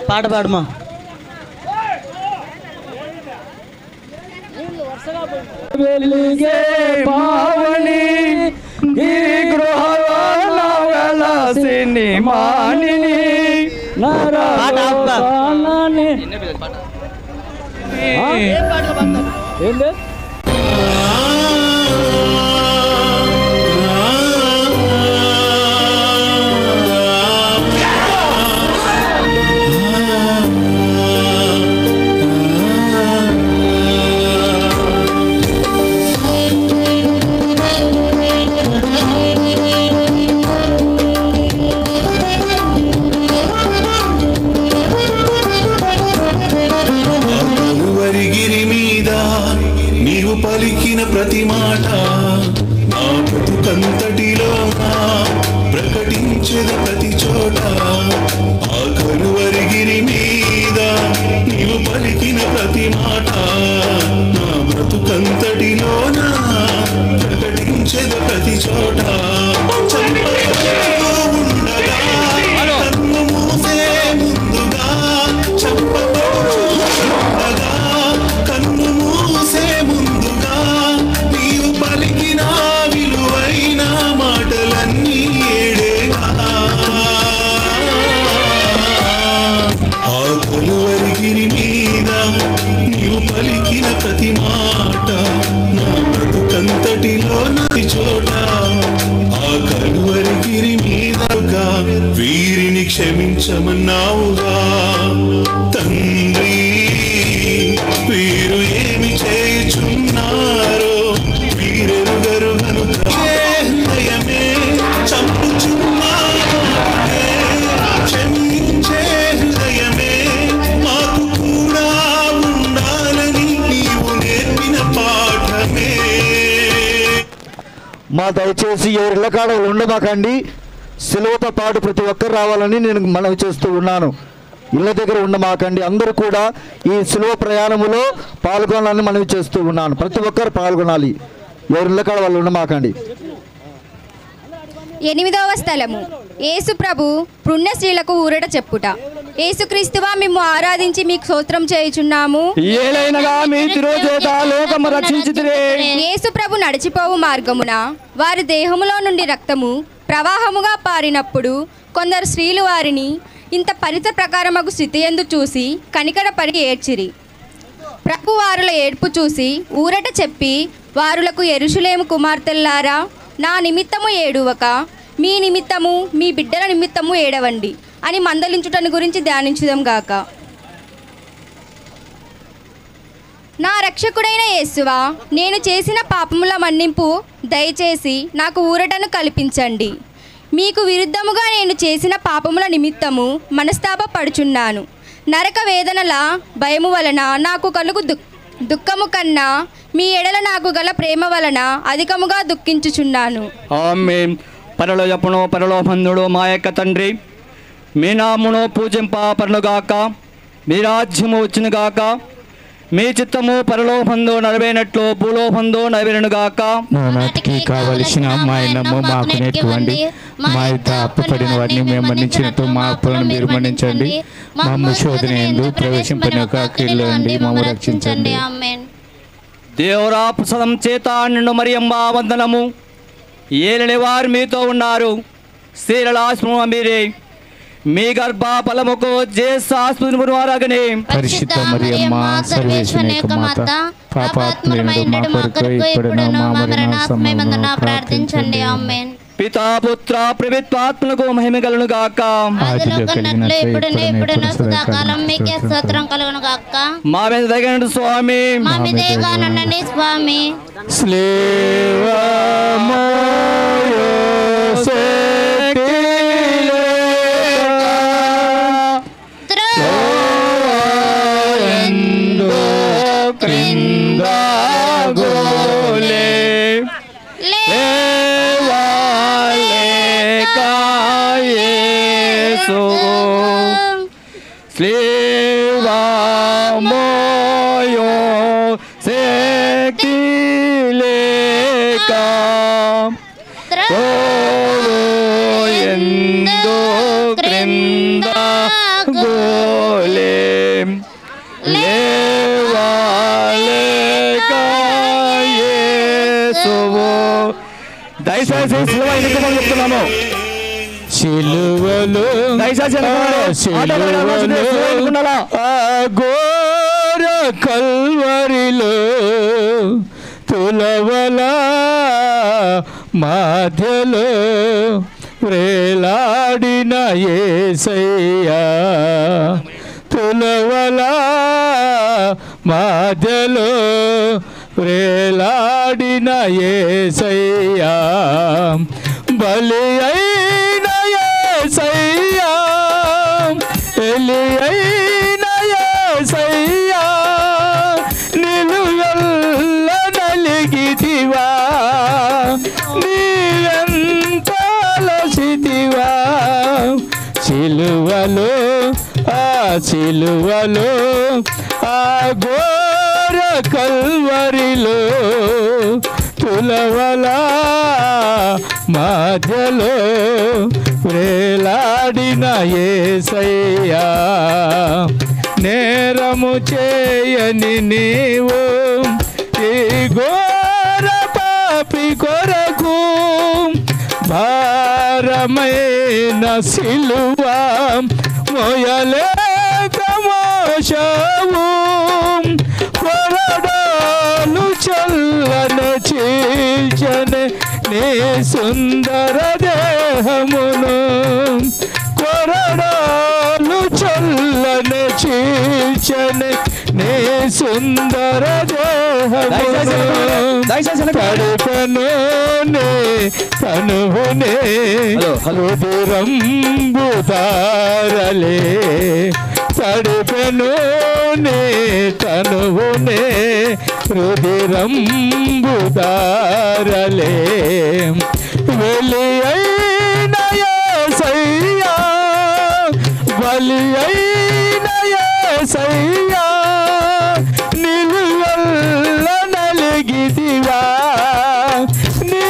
Speaker 2: పాట పాడమా.
Speaker 6: వెలిగే పావని గిరి గృహలో వెలసిని మానిని నరకాలని. ఏంది
Speaker 11: పలికిన ప్రతి మాట నా బ్రతుకంతటిలో ప్రకటించేది ప్రతి చోట. ఆ కలువరిగిరి మీద నీవు పలికిన ప్రతి మాట నా బ్రతుకంతటిలో ప్రకటించేది ప్రతి చోట. ఉండగా కన్ను మూసే ముందుగా ఉండగా కన్ను మూసే ముందుగా నీవు పలికిన విలువైన మాటలన్నీ ఏడేగా. ఆ కలువరిగిరి మీద నీవు పలికిన ప్రతి మాట నా బ్రతుకంతటిలో నది చోట. ఆ కలువరిగిరి మీదగా వీరిని క్షమించమన్నావుగా తండ్రి. వీరు ఏమి చేయుచున్నారో వీరెరు
Speaker 1: మా దయచేసి ఎవరి ఇళ్ళకాడ ఉండమాకండి. సిలువతో పాటు ప్రతి ఒక్కరు రావాలని నేను మనవి చేస్తూ ఉన్నాను. ఇళ్ళ దగ్గర ఉండమాకండి. అందరూ కూడా ఈ సిలువ ప్రయాణములో పాల్గొనాలని మనవి చేస్తూ ఉన్నాను. ప్రతి ఒక్కరు పాల్గొనాలి. ఎవరి ఇళ్ళకాడ వాళ్ళు ఉండమాకండి.
Speaker 8: 8వ స్థలము యేసు ప్రభు పుణ్యశ్రీలకు ఊరట చెప్పుట. యేసుక్రీస్తువా మిమ్ము ఆరాధించి మీకు స్తోత్రం చేయుచున్నాము. యేసు ప్రభు నడిచిపోవు మార్గమున వారి దేహములో నుండి రక్తము ప్రవాహముగా పారినప్పుడు కొందరు స్త్రీలు వారిని ఇంత పరిత ప్రకారమగు స్థితి యందు చూసి కనికరపడి ఏడ్చిరి. ప్రభు వారుల ఏడ్పు చూసి ఊరట చెప్పి వారులకు యెరూషలేము కుమార్తెల్లారా, నా నిమిత్తము ఏడువక మీ నిమిత్తము మీ బిడ్డల నిమిత్తము ఏడవండి అని మందలించుటను గురించి ధ్యానించుదాం గాక. నా రక్షకుడైన యేసువా, నేను చేసిన పాపముల మన్నింపు దయచేసి నాకు ఊరటను కల్పించండి. మీకు విరుద్ధముగా నేను చేసిన పాపముల నిమిత్తము మనస్తాపపడుచున్నాను. నరక వేదనల భయము వలన నాకు కలుగు దుఃఖము కన్నా మీ ఎడల నాకు గల ప్రేమ వలన అధికముగా దుఃఖించుచున్నాను.
Speaker 3: ఆమేన్. పరలోకమును పరలోకమందుడు మా యొక్క తండ్రి, మీ నామమును పూజింపబడునుగాక, మీ రాజ్యము వచ్చునుగాక, మీ చిత్తము పరలోకమందు నెరవేరినట్లు భూలోకమందు నెరవేరునుగాక.
Speaker 4: నానాటికి కావలసిన మా అన్నము మాకు నేర్చుకోండి. మా యొక్క అప్పుపడిన వారిని మేము మన్నించినట్టు మా అప్పులను మీరు మన్నించండి. మమ్ము శోధన యందు ప్రవేశింపనివ్వక కీడులో నుండి మమ్ము రక్షించండి.
Speaker 3: దేవురా ప్రసాదం చేత నిండు మరియమ్మ వందనము. ఏలిన వారు మీతో ఉన్నారు. స్త్రీల ఆశ్రమ మీరే, మీ గర్భ ఫలముకు జేసు ఆస్పదివారగనే.
Speaker 4: పరిశుద్ధ మరియమ్మ సర్వేశ్వరుని యొక్క మాత, పాపాత్ములైన మా కొరకు ఇప్పుడును మా మరణ సమయమందున ప్రార్థించండి. ఆమేన్.
Speaker 3: పితా పుత్ర పవిత్రాత్మకు మహిమ కలుగును గాక.
Speaker 9: ఆదిలో కన్నట్లు ఇప్పుడును సదాకాలం మీకే స్తోత్రం కలుగును గాక.
Speaker 3: మా మీద దయగండి స్వామి,
Speaker 9: మా మీద దయగానుండండి స్వామి.
Speaker 4: ఘోర కల్వరిలో తులవల మధ్యలో వేలాడిన యేసయ్యా, తులవల మధ్యలో వేలాడిన యేసయ్యా, బలి అయిన యేసయ్యా, ఎలి అయిన యేసయ్యా, నిలువెల్ల నలిగితివా, నీవెంత అలసితివా, సిలువలో ఆ సిలువలో ఆ ఘోర కల్వరిలో తులవల మధ్యలో వేలాడిన యేసయ్యా, నేరము చేయని నీవు ఈ ఘోర పాపి కొరకు భారమైన సిలువ మోయలేక మోసావు, కొరడాలు చల్లన చీల్చని నీ సుందర దేహమును, కొరడాలు చల్లన చీల్చని నీ సుందర దేహమును, కడుపను తనువునే రుధిరంబుదారలే తడిపెను నీ తనువునే రుధిరంబుదారలే వెలి అయిన యేసయ్యా బలి అయిన యేసయ్యా నిలువల్ల నలిగితివా నీ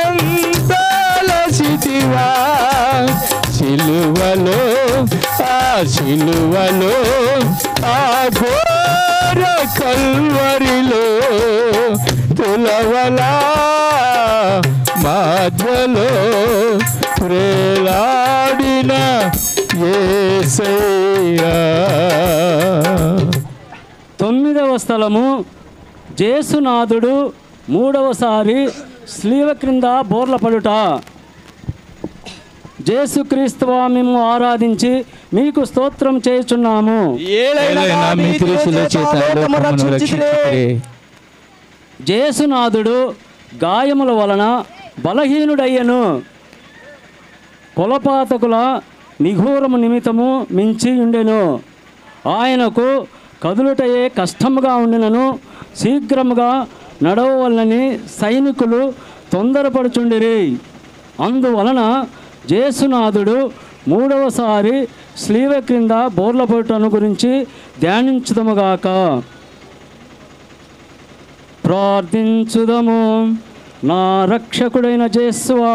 Speaker 4: అంతలసితివా సిలువలో సిలువలో ఆ ఘోర కల్వరిలో తులవలా మధ్యలో ప్రేలాడిన యేసయ్యా.
Speaker 6: 9వ స్థలము జేసునాథుడు 3వసారి స్లీవ క్రింద బోర్లపడుట. జేసుక్రీస్తువా మేము ఆరాధించి మీకు స్తోత్రం చేయుచున్నాము. జేసునాథుడు గాయముల వలన బలహీనుడయ్యను, కొలపాతకుల నిఘోరము నిమిత్తము మించి ఉండెను. ఆయనకు కదులుటయే కష్టముగా ఉండినను శీఘ్రముగా నడవవలనని సైనికులు తొందరపడుచుండిరి. అందువలన జేసునాథుడు 3వసారి స్లీవ క్రింద బోర్లపడుటను గురించి ధ్యానించుదముగాక. ప్రార్థించుదము. నా రక్షకుడైన యేసువా,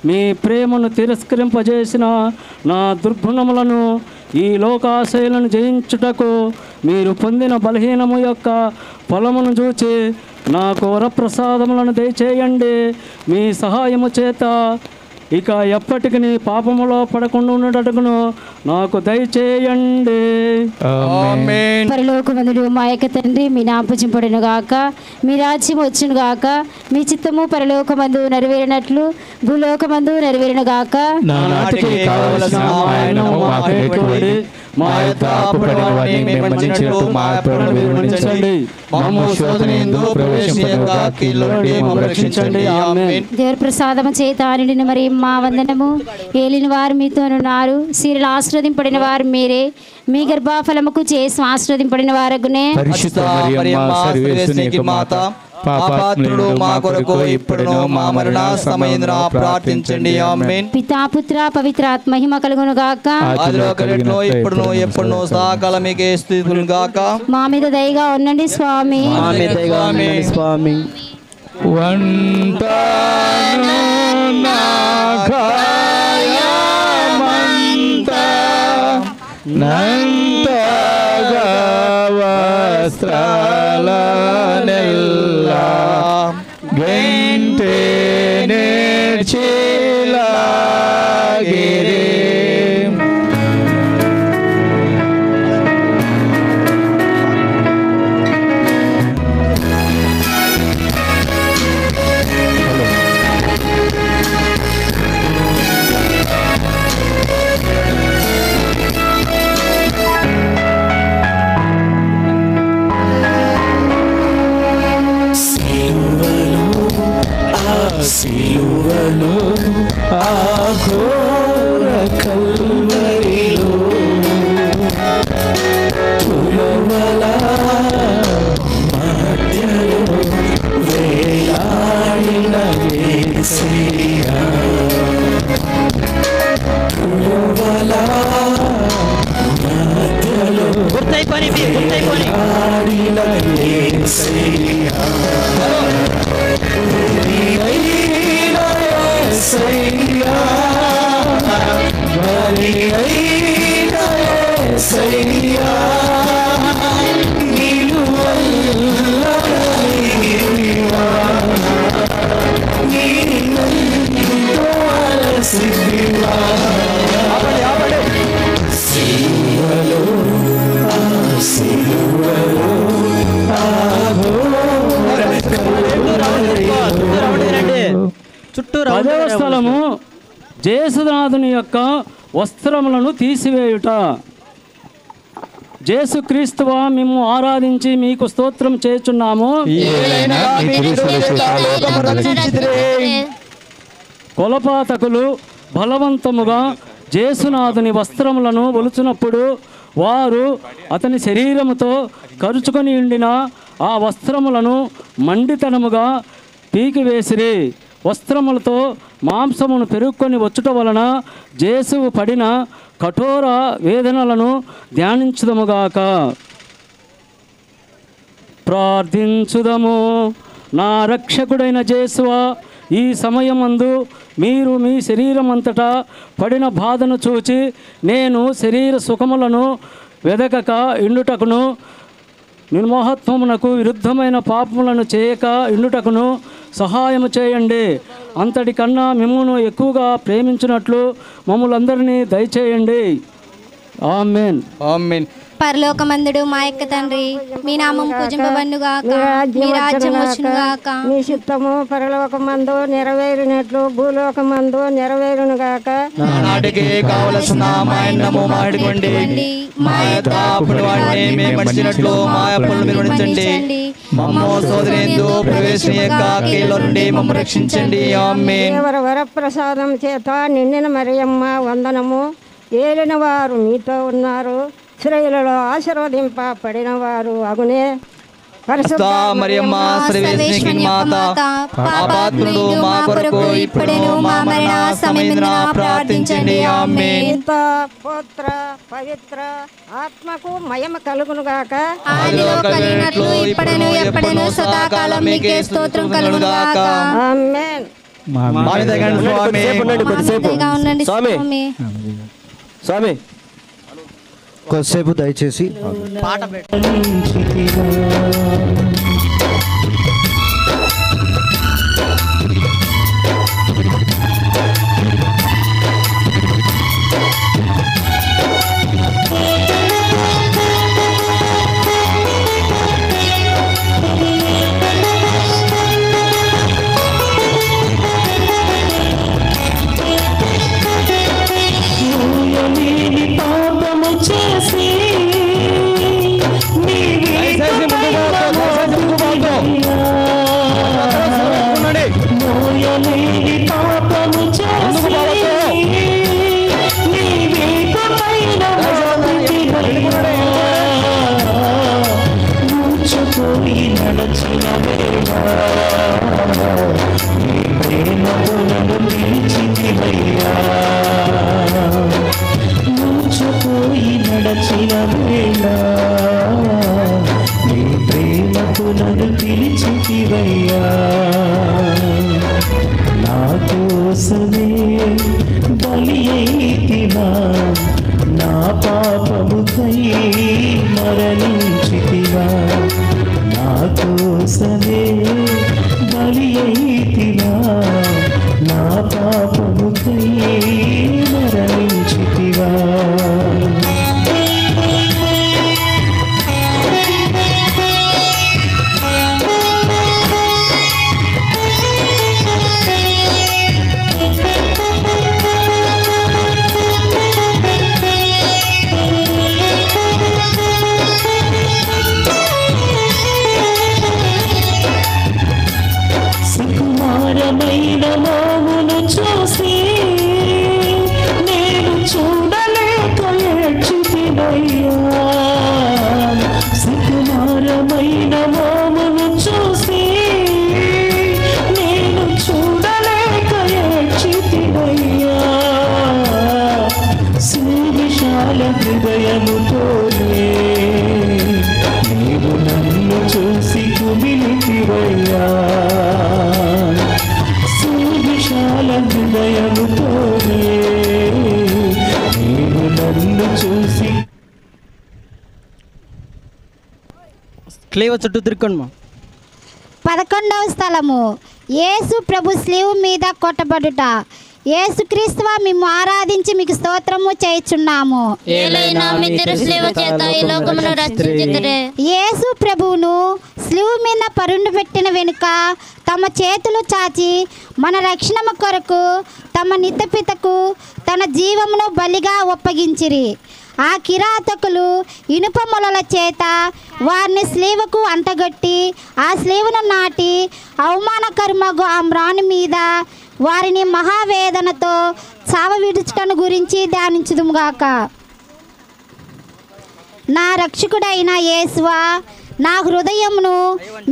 Speaker 6: మీ ప్రేమను తిరస్కరింపజేసిన నా దుర్గుణములను ఈ లోకాశయులను జయించుటకు మీరు పొందిన బలహీనము యొక్క ఫలమును చూచి నాకు వరప్రసాదములను దయచేయండి. మీ సహాయము చేత ఇక ఎప్పటికి నీ పాపములో పడకుండా ఉండటకును నాకు దయచేయండి.
Speaker 12: పరలోకమందుడు మా యొక్క తండ్రి, మీ నామము పూజింపబడును గాక, మీ రాజ్యం వచ్చును గాక, మీ చిత్తము పరలోకమందు నెరవేరినట్లు భూలోకమందు నెరవేరును గాక.
Speaker 4: నానాటికి కావలసిన ఆయనము మాకు నేర్చుకోండి. మా యొక్క అప్పుడైన వారిని మేము మన్నించినట్టు మా అప్పులను మీరు మన్నించండి. మమ్ము శోధనయందు ప్రవేశింపనివ్వక కీడుల నుండి మమ్ము రక్షించండి. ఆమేన్.
Speaker 12: దేవుని ప్రసాదము చేత నిండిన మరి మా వందనము. ఏలిన వారు మీతోనున్నారు, స్త్రీలు ఆశీర్వదింపబడిన వారు మీరే, మీ గర్భఫలముకు యేసు ఆశీర్వదింపబడిన వారగునే.
Speaker 4: పరిశుద్ధ మరియమ్మ సర్వేశ్వరునికి మాత, పాపాత్ములు మా కొరకు ఇప్పుడును మా మరణ సమయమున ప్రార్థించండి. ఆమేన్.
Speaker 12: పితా పుత్ర పవిత్రాత్మ మహిమ కలుగును గాక.
Speaker 3: ఆదిలో కలిగినట్లు ఇప్పుడును ఎప్పుడును సదాకాలమికే స్తుతులు గాక.
Speaker 12: మా మీద దయగా ఉండండి స్వామి.
Speaker 2: మా మీద దయగా ఉండండి స్వామి.
Speaker 4: వంటాను నా కాయమంత నంతగా వస్త్రాలనెల్లా గెంటే నేర్చిలాగిరి. సిలువలో ఆ ఘోర కల్వరిలో తులవల మధ్యలో వేలాడిన యేసయ్యా. తులవల మధ్యలో వేలాడిన యేసయ్యా.
Speaker 2: చుట్టూ
Speaker 6: 10వ స్థలము జేసునాథుని యొక్క వస్త్రములను తీసివేయుట. జేసుక్రీస్తువా మేము ఆరాధించి మీకు స్తోత్రం చేయుచున్నాము. కొలపాతకులు బలవంతముగా జేసునాథుని వస్త్రములను ఒలుచునప్పుడు వారు అతని శరీరముతో కరుచుకొని ఉండిన ఆ వస్త్రములను మండితనముగా పీకివేసిరి. వస్త్రములతో మాంసమును పెరుక్కొని వచ్చుట వలన జేసువు పడిన కఠోర వేదనలను ధ్యానించుదముగాక. ప్రార్థించుదము. నా రక్షకుడైన జేసువా, ఈ సమయమందు మీరు మీ శరీరమంతటా పడిన బాధను చూచి నేను శరీర సుఖములను వెదకక ఇండుటకును నిర్మోహత్వమునకు విరుద్ధమైన పాపములను చేయక ఇండుటకును సహాయము చేయండి. అంతటి కన్నా మిమ్మును ఎక్కువగా ప్రేమించినట్లు మమ్మల్ందరినీ దయచేయండి. ఆమేన్.
Speaker 3: ఆమేన్.
Speaker 13: పరలోకమందుడు మా యొక్క తండ్రి, మీ నామం పూజింపబడునుగాక, మీ రాజ్యం వచ్చునుగాక,
Speaker 14: మీ చిత్తము పరలోకమందు నెరవేరినట్లు భూలోకమందు నెరవేరునుగాక.
Speaker 3: నాటికి కావలసిన మా అన్నము మాట్లాడుకోండి, మా యొక్క అప్పుల వారిని మేము మన్నించినట్లు మా అప్పులను మీరు మన్నించండి. మమ్మల్ని శోధనయందు ప్రవేశింపక కీడులో నుండి మమ్మల్ని రక్షించండి. ఆమేన్.
Speaker 14: దేవర వరప్రసాదం చేత నిండిన మరియమ్మ వందనము. ఏలిన వారు మీతో ఉన్నారు, స్త్రీలలో ఆశీర్వదింపబడిన వారు అగునే.
Speaker 3: పరిశుద్ధ మరియమ్మ సర్వేశ్వరుని మాత, పాపాత్ములు మా కొరకు ఇప్పుడును మా మరణ సమయమున ప్రార్థించండి. ఆమేన్.
Speaker 14: పిత పుత్ర పవిత్ర ఆత్మకు మహిమ కలుగునుగాక.
Speaker 13: ఆదిలో కలిగినట్లు ఇప్పుడును ఎప్పుడును సదాకాలం మీకే స్తోత్రం కలుగునుగాక.
Speaker 14: ఆమేన్.
Speaker 1: స్వామి కొద్దిసేపు దయచేసి
Speaker 3: పాట
Speaker 11: నడచిన వేళ నీ ప్రేమకు నన్ను పిలిచితివయ్యా. నా కోసమే బలి అయితివా, నా పాపముకై మరణించితివా. నా కోసమే బలి అయితివా, నా పాపముకై మరణించితివా. సుకుమారమైన మోమును చూసి నేను చూడలేక ఏడ్చితినయ్యా. సుకుమారమైన మోమును చూసి నేను చూడలేక ఏడ్చితినయ్యా. సువిశాల హృదయముతోనే నీవు నన్ను చూసి కుమిలితివయ్యా. సువిశాల హృదయముతోనే నీవు నన్ను చూసి.
Speaker 2: క్లేవ చుట్టూ తిరుక్కోండి.
Speaker 13: 11వ స్థలము, యేసు ప్రభు స్లీవ్ మీద కొట్టబడుట. యేసుక్రీస్తువా మిమ్ము ఆరాధించి మీకు స్తోత్రము చేయుచున్నాము. యేసు ప్రభువును స్లీవ్ మీద పరుండు పెట్టిన వెనుక తమ చేతులు చాచి మన రక్షణ కొరకు తమ నిత్యపితకు తన జీవమును బలిగా ఒప్పగించిరి. ఆ కిరాతకులు ఇనుప మొలల చేత వారిని స్లీవకు అంటగట్టి ఆ స్లీవును నాటి అవమానకరమగు ఆ మ్రాను మీద వారిని మహావేదనతో చావ విడుచుటను గురించి ధ్యానించుదుముగాక. నా రక్షకుడైన యేసువా, నా హృదయమును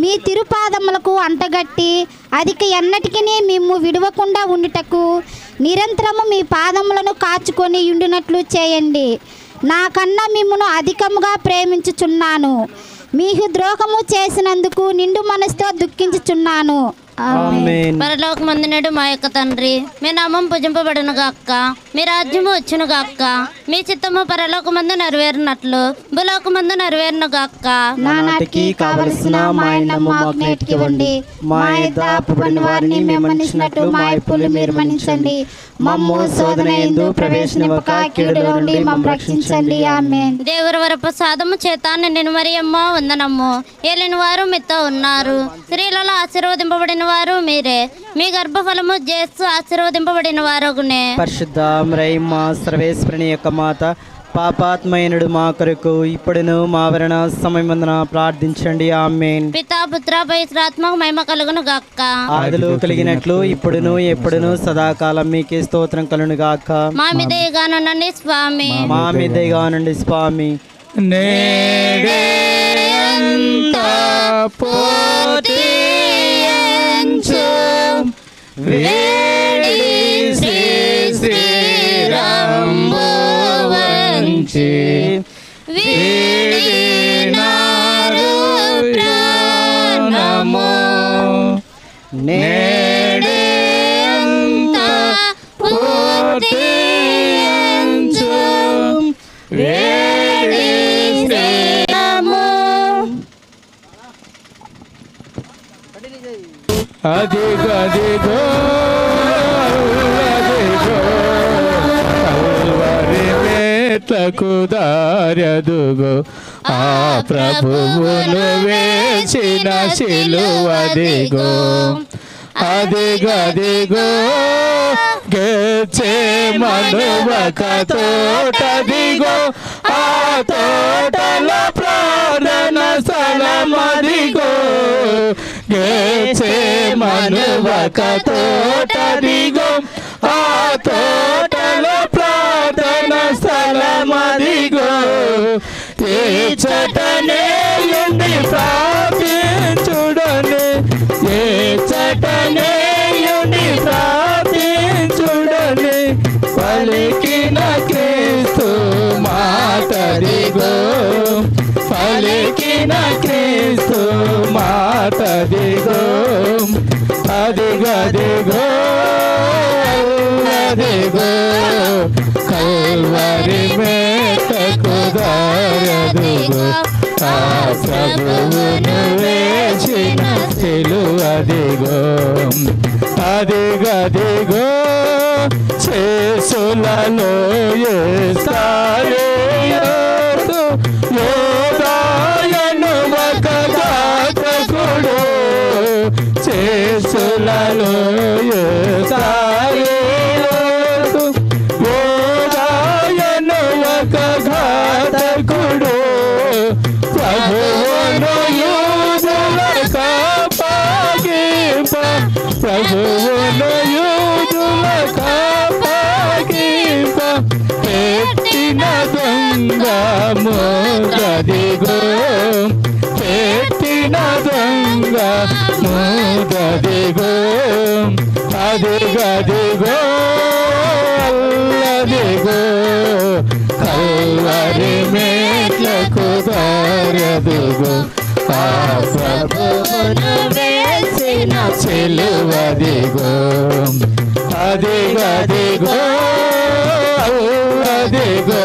Speaker 13: మీ తిరుపాదములకు అంటగట్టి అధిక ఎన్నటికీ మిమ్ము విడవకుండా ఉండుటకు నిరంతరము మీ పాదములను కాచుకొని ఉండినట్లు చేయండి. నాకన్నా మిమ్మును అధికముగా ప్రేమించుచున్నాను. మీకు ద్రోహము చేసినందుకు నిండు మనసుతో దుఃఖించుచున్నాను.
Speaker 9: పరలోకమందునడు మా యొక్క తండ్రి, మీ నామం పూజింపబడును గాక, మీ రాజ్యము వచ్చును గాక, మీ చిత్తము పరలోకమందు నెరవేరినట్లు భూలోకమందు నెరవేరును గాక.
Speaker 2: నానాటికి కావలసిన మా అన్నము మాకు నేటికి ఇవ్వండి. మా యొద్ద అప్పుబడిన వారిని మేము మన్నించినట్లు మా అప్పులు మీరు మన్నించండి. మమ్ము శోధన యందు ప్రవేశింపక కీడులో నుండి మమ్ము రక్షించండి. ఆమేన్.
Speaker 9: దేవుని వరప్రసాదము చేత నిండిన మరియమ్మ వందనము. ఏలిన వారు మీతో ఉన్నారు. స్త్రీలలో ఆశీర్వదింపబడిన వారు మీరే. మీ గర్భఫలము యేసు ఆశీర్వదింపబడిన వారగునే.
Speaker 2: పరిశుద్ధ మరియమ్మ సర్వేశ్వరుని యొక్క మాత, పాపాత్మయనుడు మా కొరకు ఇప్పుడును మా మరణ సమయమందున ప్రార్థించండి. ఆమేన్.
Speaker 9: పితా పుత్ర పవిత్రాత్మకు మహిమ కలుగును గాక.
Speaker 2: ఆదిలో కలిగినట్లు ఇప్పుడును ఎప్పుడును సదాకాలం మీకే స్తోత్రం కలుగును గాక.
Speaker 9: మా మీద దయగానుండండి స్వామి.
Speaker 2: మా మీద దయగానుండండి స్వామి.
Speaker 4: అదిగో అదిగో అదిగో కల్వరి మేట్లకు దారదుగో, ఆ ప్రభువును వేసిన సిలువదిగో. అదిగో అదిగో గెత్సేమను ఒక తోటదిగో, ఆ తోటలో ప్రార్థన స్థలమదిగో. గెత్సేమను ఒక తోటదిగో, ఆ తోటలో ప్రార్థన స్థలమదిగో. ఏ చటనే ఉండి ప్రార్థించుడనే, ఏ చటనే ఉండి ప్రార్థించుడనే, పలికిన క్రీస్తు మాటదిగో, పలికిన క్రీస్తు మాటదిగో. అదిగో అదిగో అదిగో కల్వరి మేటకు దారదుగో, ఆ ప్రభువును వేసిన సిలువదిగో. అదిగో అదిగో చేసులలో యేసాయేసు యోదాయను ఒక ఘాతకుడు, చేసులలో యేసాయేసు యోదాయను ఒక ఘాతకుడు. ప్రభువును యూదులకు అప్పగింప, ప్రభువును యూదులకు అప్పగింప, పెట్టిన దొంగ మూగదిగో, పెట్టిన దొంగ మూగదిగో. అదిగో అదిగో అల్లదిగో కల్వరి మేట్లకు దారదుగో, ఆ ప్రభువును వేసిన సిలువదిగో. అదిగో అదిగో అల్లదిగో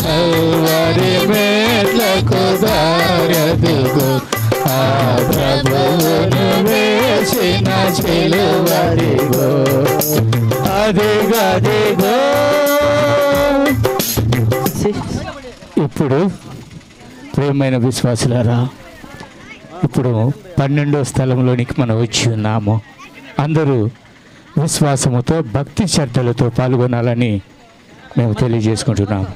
Speaker 4: కల్వరి మేట్లకు దారదుగో, ఆ ప్రభువును వేసిన సిలువదిగో. అదిగో అదిగో. ఇప్పుడు ప్రియమైన విశ్వాసులారా, ఇప్పుడు 12వ స్థలంలోనికి మనం వచ్చి ఉన్నాము. అందరూ విశ్వాసముతో భక్తి శ్రద్ధలతో పాల్గొనాలని మేము తెలియజేసుకుంటున్నాము.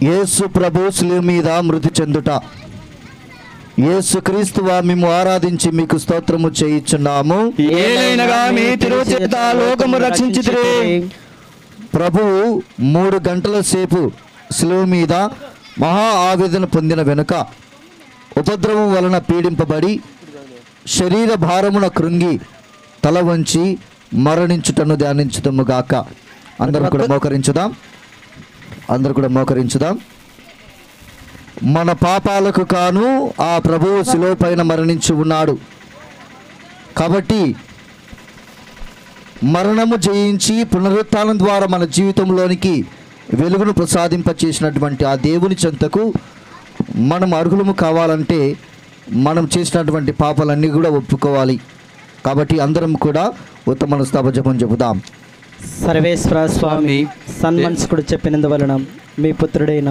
Speaker 1: యేసు ప్రభు శిలువ మీద మృతి చెందుట. యేసు క్రీస్తువా మేము ఆరాధించి మీకు స్తోత్రము చేయుచున్నాము.
Speaker 3: ఏలైనగా మీ తిరుచేత లోకము రక్షించితిరి.
Speaker 1: ప్రభువు 3 గంటల సేపు శిలువ మీద మహా ఆవేదన పొందిన వెనుక ఉపద్రవం వలన పీడింపబడి శరీర భారమున కృంగి తల వంచి మరణించుటను ధ్యానించుదాముగాక. అందరూ కూడా మోకరించుదాం. మన పాపాలకు కాను ఆ ప్రభువు శిలువ పైన మరణించి ఉన్నాడు. కాబట్టి మరణము జయించి పునరుత్థానం ద్వారా మన జీవితంలోనికి వెలుగును ప్రసాదింపచేసినటువంటి ఆ దేవుని చెంతకు మనం అర్హులము కావాలంటే మనం చేసినటువంటి పాపాలన్నీ కూడా ఒప్పుకోవాలి. కాబట్టి అందరం కూడా ఉత్తమ మనస్తాప జపం చెబుదాం.
Speaker 2: సర్వేశ్వర స్వామి సన్మనస్కుడు చెప్పినందువలన మీ పుత్రుడైన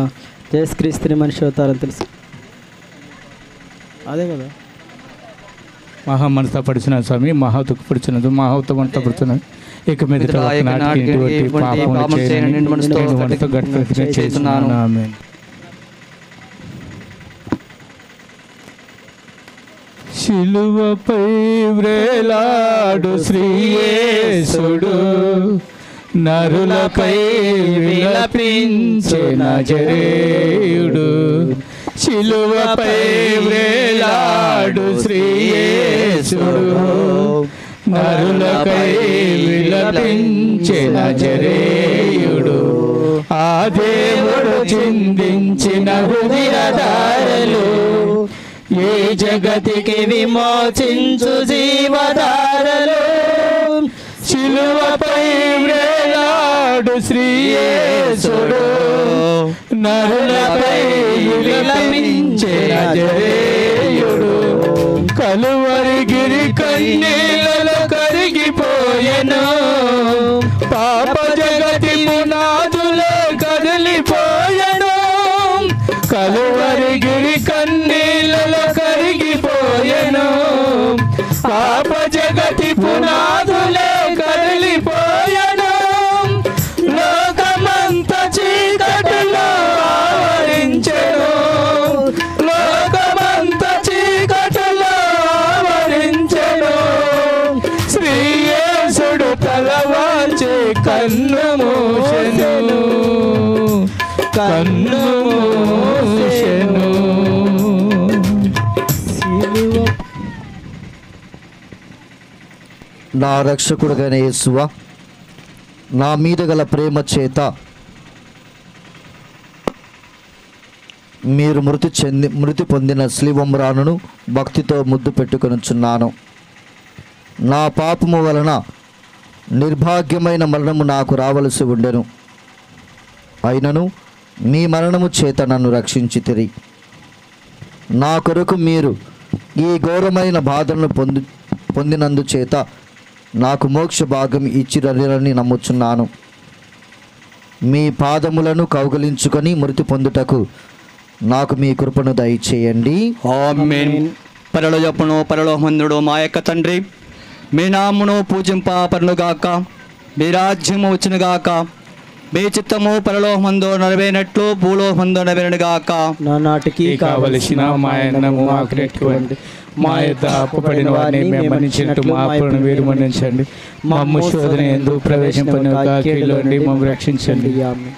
Speaker 2: యేసుక్రీస్తుని మనిషి అవుతారని తెలుసు. అదే కదా
Speaker 4: మహా మనస్తపడిచిన స్వామి, మహా దుఃఖపడుచున్నది, మహా ఉత్తమంతపడుచున్నది. ఇక మీద చేస్తున్నాను. శిలువపై వ్రేలాడు శ్రీయేసుడు, నరులపై విలపించే నజరేయుడు. శిలువపై వ్రేలాడు శ్రీయేసుడు, నరులపై విలపించే నజరేయుడు. ఆ దేవుడు చిందించిన హృదయధారలు ఏ జగతికి విమోచించు జీవధారలు. శిలువపై వ్రేలాడు శ్రీయేసుడు, నరులపై విలపించే నజరేయుడు. కలువరి గిరి కన్నీళ్ళలో కరిగిపోయెను, పాప జగతి పునాదులో కదిలిపోయెను. కలువరి గిరి కన్నీళ్ళలో కరిగిపోయెను, పాప జగతి పునాదులో కదిలిపోయెను. లోకమంత చీకటిలో ఆవరించెను, లోకమంత చీకటిలో ఆవరించెను. శ్రీయేసుడు తలవాల్చి కన్ను మూసెను, కన్ను మూసెను.
Speaker 1: నా రక్షకుడుగానే యేసువా, నా మీద గల ప్రేమ చేత మీరు మృతి పొందిన శ్రీవంబరాను భక్తితో ముద్దు పెట్టుకొనుచున్నాను. నా పాపము వలన నిర్భాగ్యమైన మరణము నాకు రావలసి ఉండెను, అయినను మీ మరణము చేత నన్ను రక్షించితిరి. నా కొరకు మీరు ఈ ఘోరమైన బాధలను పొందినందు చేత నాకు మోక్ష భాగం ఇచ్చిరని నమ్ముచున్నాను. మీ పాదములను కౌగలించుకొని మృతి పొందుటకు నాకు మీ కృపను దయచేయండి.
Speaker 3: ఆమేన్. పరలోకమును పరలోకమందుడు మా యొక్క తండ్రి, మీ నామమును పూజింపబడునుగాక, మీ రాజ్యము వచ్చునుగాక, మీ చిత్తము పరలోకమందు నెరవేరినట్లు భూలోకమందు నెరవేరునుగాక.
Speaker 6: నా నాటికి కావలసిన మా అన్నము మాకు నెట్టుకోండి, మా యొద్ద అప్పుపడిన వారిని మేము మన్నించినట్టు మా అప్పులను మీరు మన్నించండి. మమ్ము శోధన యందు ప్రవేశింపనివ్వక కీడులో నుండి మమ్ము రక్షించండి. ఆమేన్.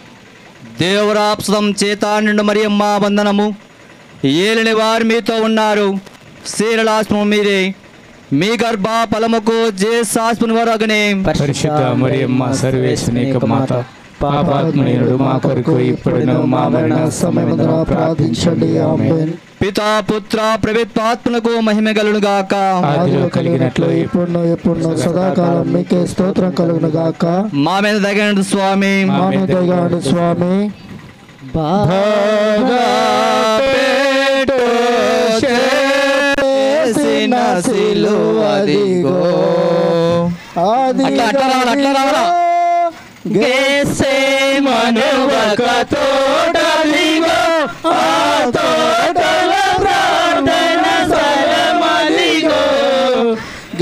Speaker 3: దేవరాప్సం చేత నిండు మరియమ్మ వందనము. ఏలిన వారు మీతో ఉన్నారు, శీలలాస్ము మీరే, మీ గర్భ ఫలముకు జేసాస్ముని వరగనే.
Speaker 4: పరిశుద్ధ మరియమ్మ సర్వేశ్వరుని యొక్క మాత, పాపాత్మునియుడు మా కొరకు ఇప్పుడును మా మరణ సమయమున ప్రార్థించండి. ఆమేన్.
Speaker 3: పితా పుత్ర పవిత్రాత్మలకు మహిమ కలుగును గాక.
Speaker 4: ఆదిలో కలిగినట్లు
Speaker 10: ఇప్పుడు ఎప్పుడు సదాకాలం మీకే స్తోత్రం కలుగును గాక.
Speaker 3: మా మీద దయగండి స్వామి,
Speaker 10: మా మీద దయగండి స్వామి.
Speaker 3: సిలువదిగో అట్లా రావాలా
Speaker 11: గెత్సేమనువక తోటదిగో, ఆ తోటల ప్రార్థన స్థలమదిగో.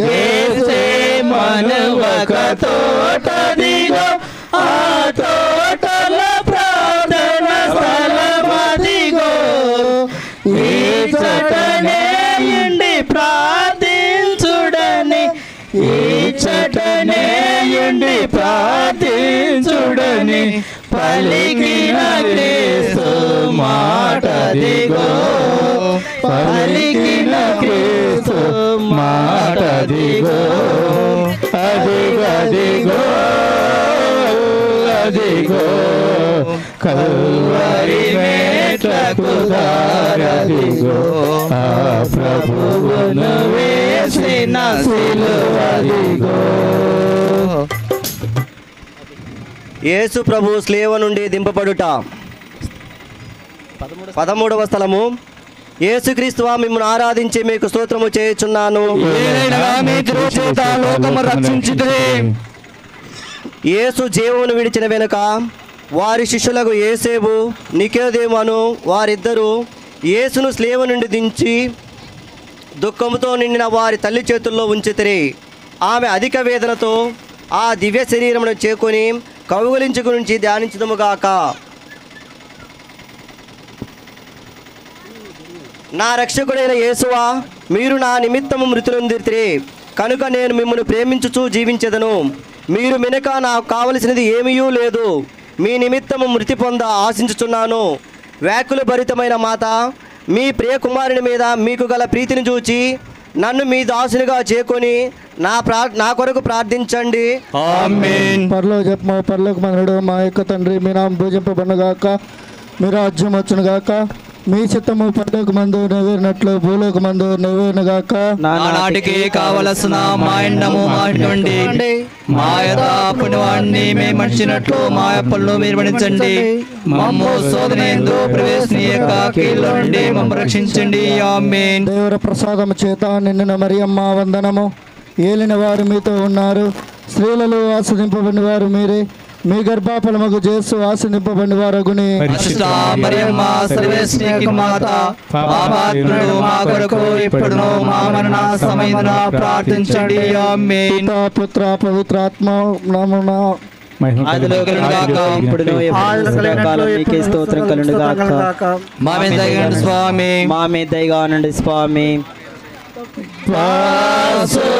Speaker 11: గెత్సేమనువక తోటదిగో, ఆ తోటల ప్రార్థన స్థలమదిగో. ఈ చటనే ఇండి ప్రార్థించుడని, ఈ చటనే ఇండి ప్రార్థించుడని పలికిన క్రీస్తు మాటదిగో, పలికిన క్రీస్తు మాటదిగో, అదిగో అదిగో కల్వరి మేట్లకు దారదిగో, ఆ ప్రభువును వేసిన సిలువదిగో.
Speaker 15: యేసు ప్రభు స్లేవ నుండి దింపబడుట. 13వ స్థలము. యేసుక్రీస్తువా మిమ్మల్ని ఆరాధించి మీకు స్తోత్రము చేయుచున్నాను. యేసు జీవమును విడిచిన వెనుక వారి శిష్యులకు యేసేబు నికోదేమును వారిద్దరూ యేసును స్లేవ నుండి దించి దుఃఖముతో నిండిన వారి తల్లి చేతుల్లో ఉంచితిరి. ఆమె అధిక వేదనతో ఆ దివ్య శరీరమును చేకొని కౌగులించు గురించి ధ్యానించుదుముగాక. నా రక్షకుడైన యేసువా, మీరు నా నిమిత్తము మృతులొందితిరి కనుక నేను మిమ్మల్ని ప్రేమించుచూ జీవించెదను. మీరు వెనుక నాకు కావలసినది ఏమీయూ లేదు. మీ నిమిత్తము మృతి పొంద ఆశించుచున్నాను. వ్యాకుల భరితమైన మాత, మీ ప్రియ కుమారుని మీద మీకు గల ప్రీతిని చూచి నన్ను మీ దాసునిగా చేకొని నా కొరకు ప్రార్థించండి.
Speaker 10: ఆమేన్. పరలోకము పరలోకమందుడు మా యొక్క తండ్రి, మీ నామము పూజింపబడునుగాక, మీ రాజ్యం వచ్చునుగాక, మీ చిత్తము పరలోకమందు నెరవేరినట్లు భూలోకమందు నెరవేరునుగాక.
Speaker 3: నానాటికి కావలసిన మా అన్నము మాకండి, మా యథార్థమైన వారిని మేము మన్నించినట్లు మా అప్పులను మీరు మన్నించండి. మమ్ము శోధనయందు ప్రవేశనీయక కీళ్ళ నుండి మమ్ము రక్షించండి. ఆమేన్.
Speaker 10: దేవర ప్రసాదము చేత నిండిన మరియమ్మ వందనము. ఏలిన వారు మీతో ఉన్నారు, స్త్రీలలో ఆశ్రదింపబడిన వారు మీరే, మీ గర్భఫలముకు యేసు ఆశీర్వదింపబడిన వారగుని.
Speaker 3: మరియమ్మ సర్వేశ్వరుని మాత, పాపాత్ములు మా కొరకు ఇప్పుడును మా మరణ సమయమున ప్రార్థించండి. ఆమేన్.
Speaker 10: పితా పుత్ర పవిత్రాత్మ నామమున
Speaker 2: ఆదిలో కలుగుగాక, ఇప్పుడును ఎప్పుడును సదాకాలం మీకే స్తోత్రం కలుగుగాక.
Speaker 3: మా మీద దయగండి స్వామి,
Speaker 2: మా మీద దయగానండి స్వామి.
Speaker 11: దాసులైన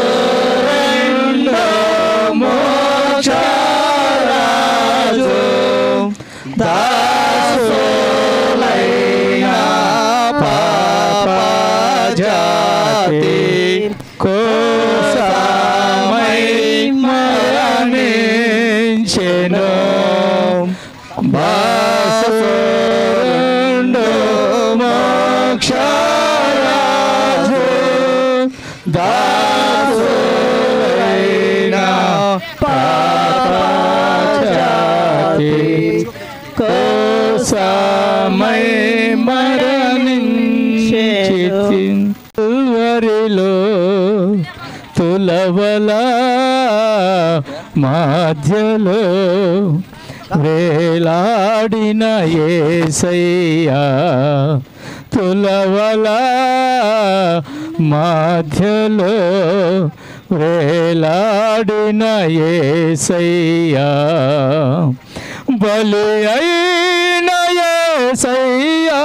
Speaker 11: పాపజాతి కోసమై మరణించెను. బాసురుండు మోక్షరాజు దాసులైన పాపజాతి కోసమై మరణించెను. తులవల మధ్యలో వేలాడిన యేసయ్యా, తులవల మధ్యలో వేలాడిన యేసయ్యా, బలి అయిన యేసయ్యా,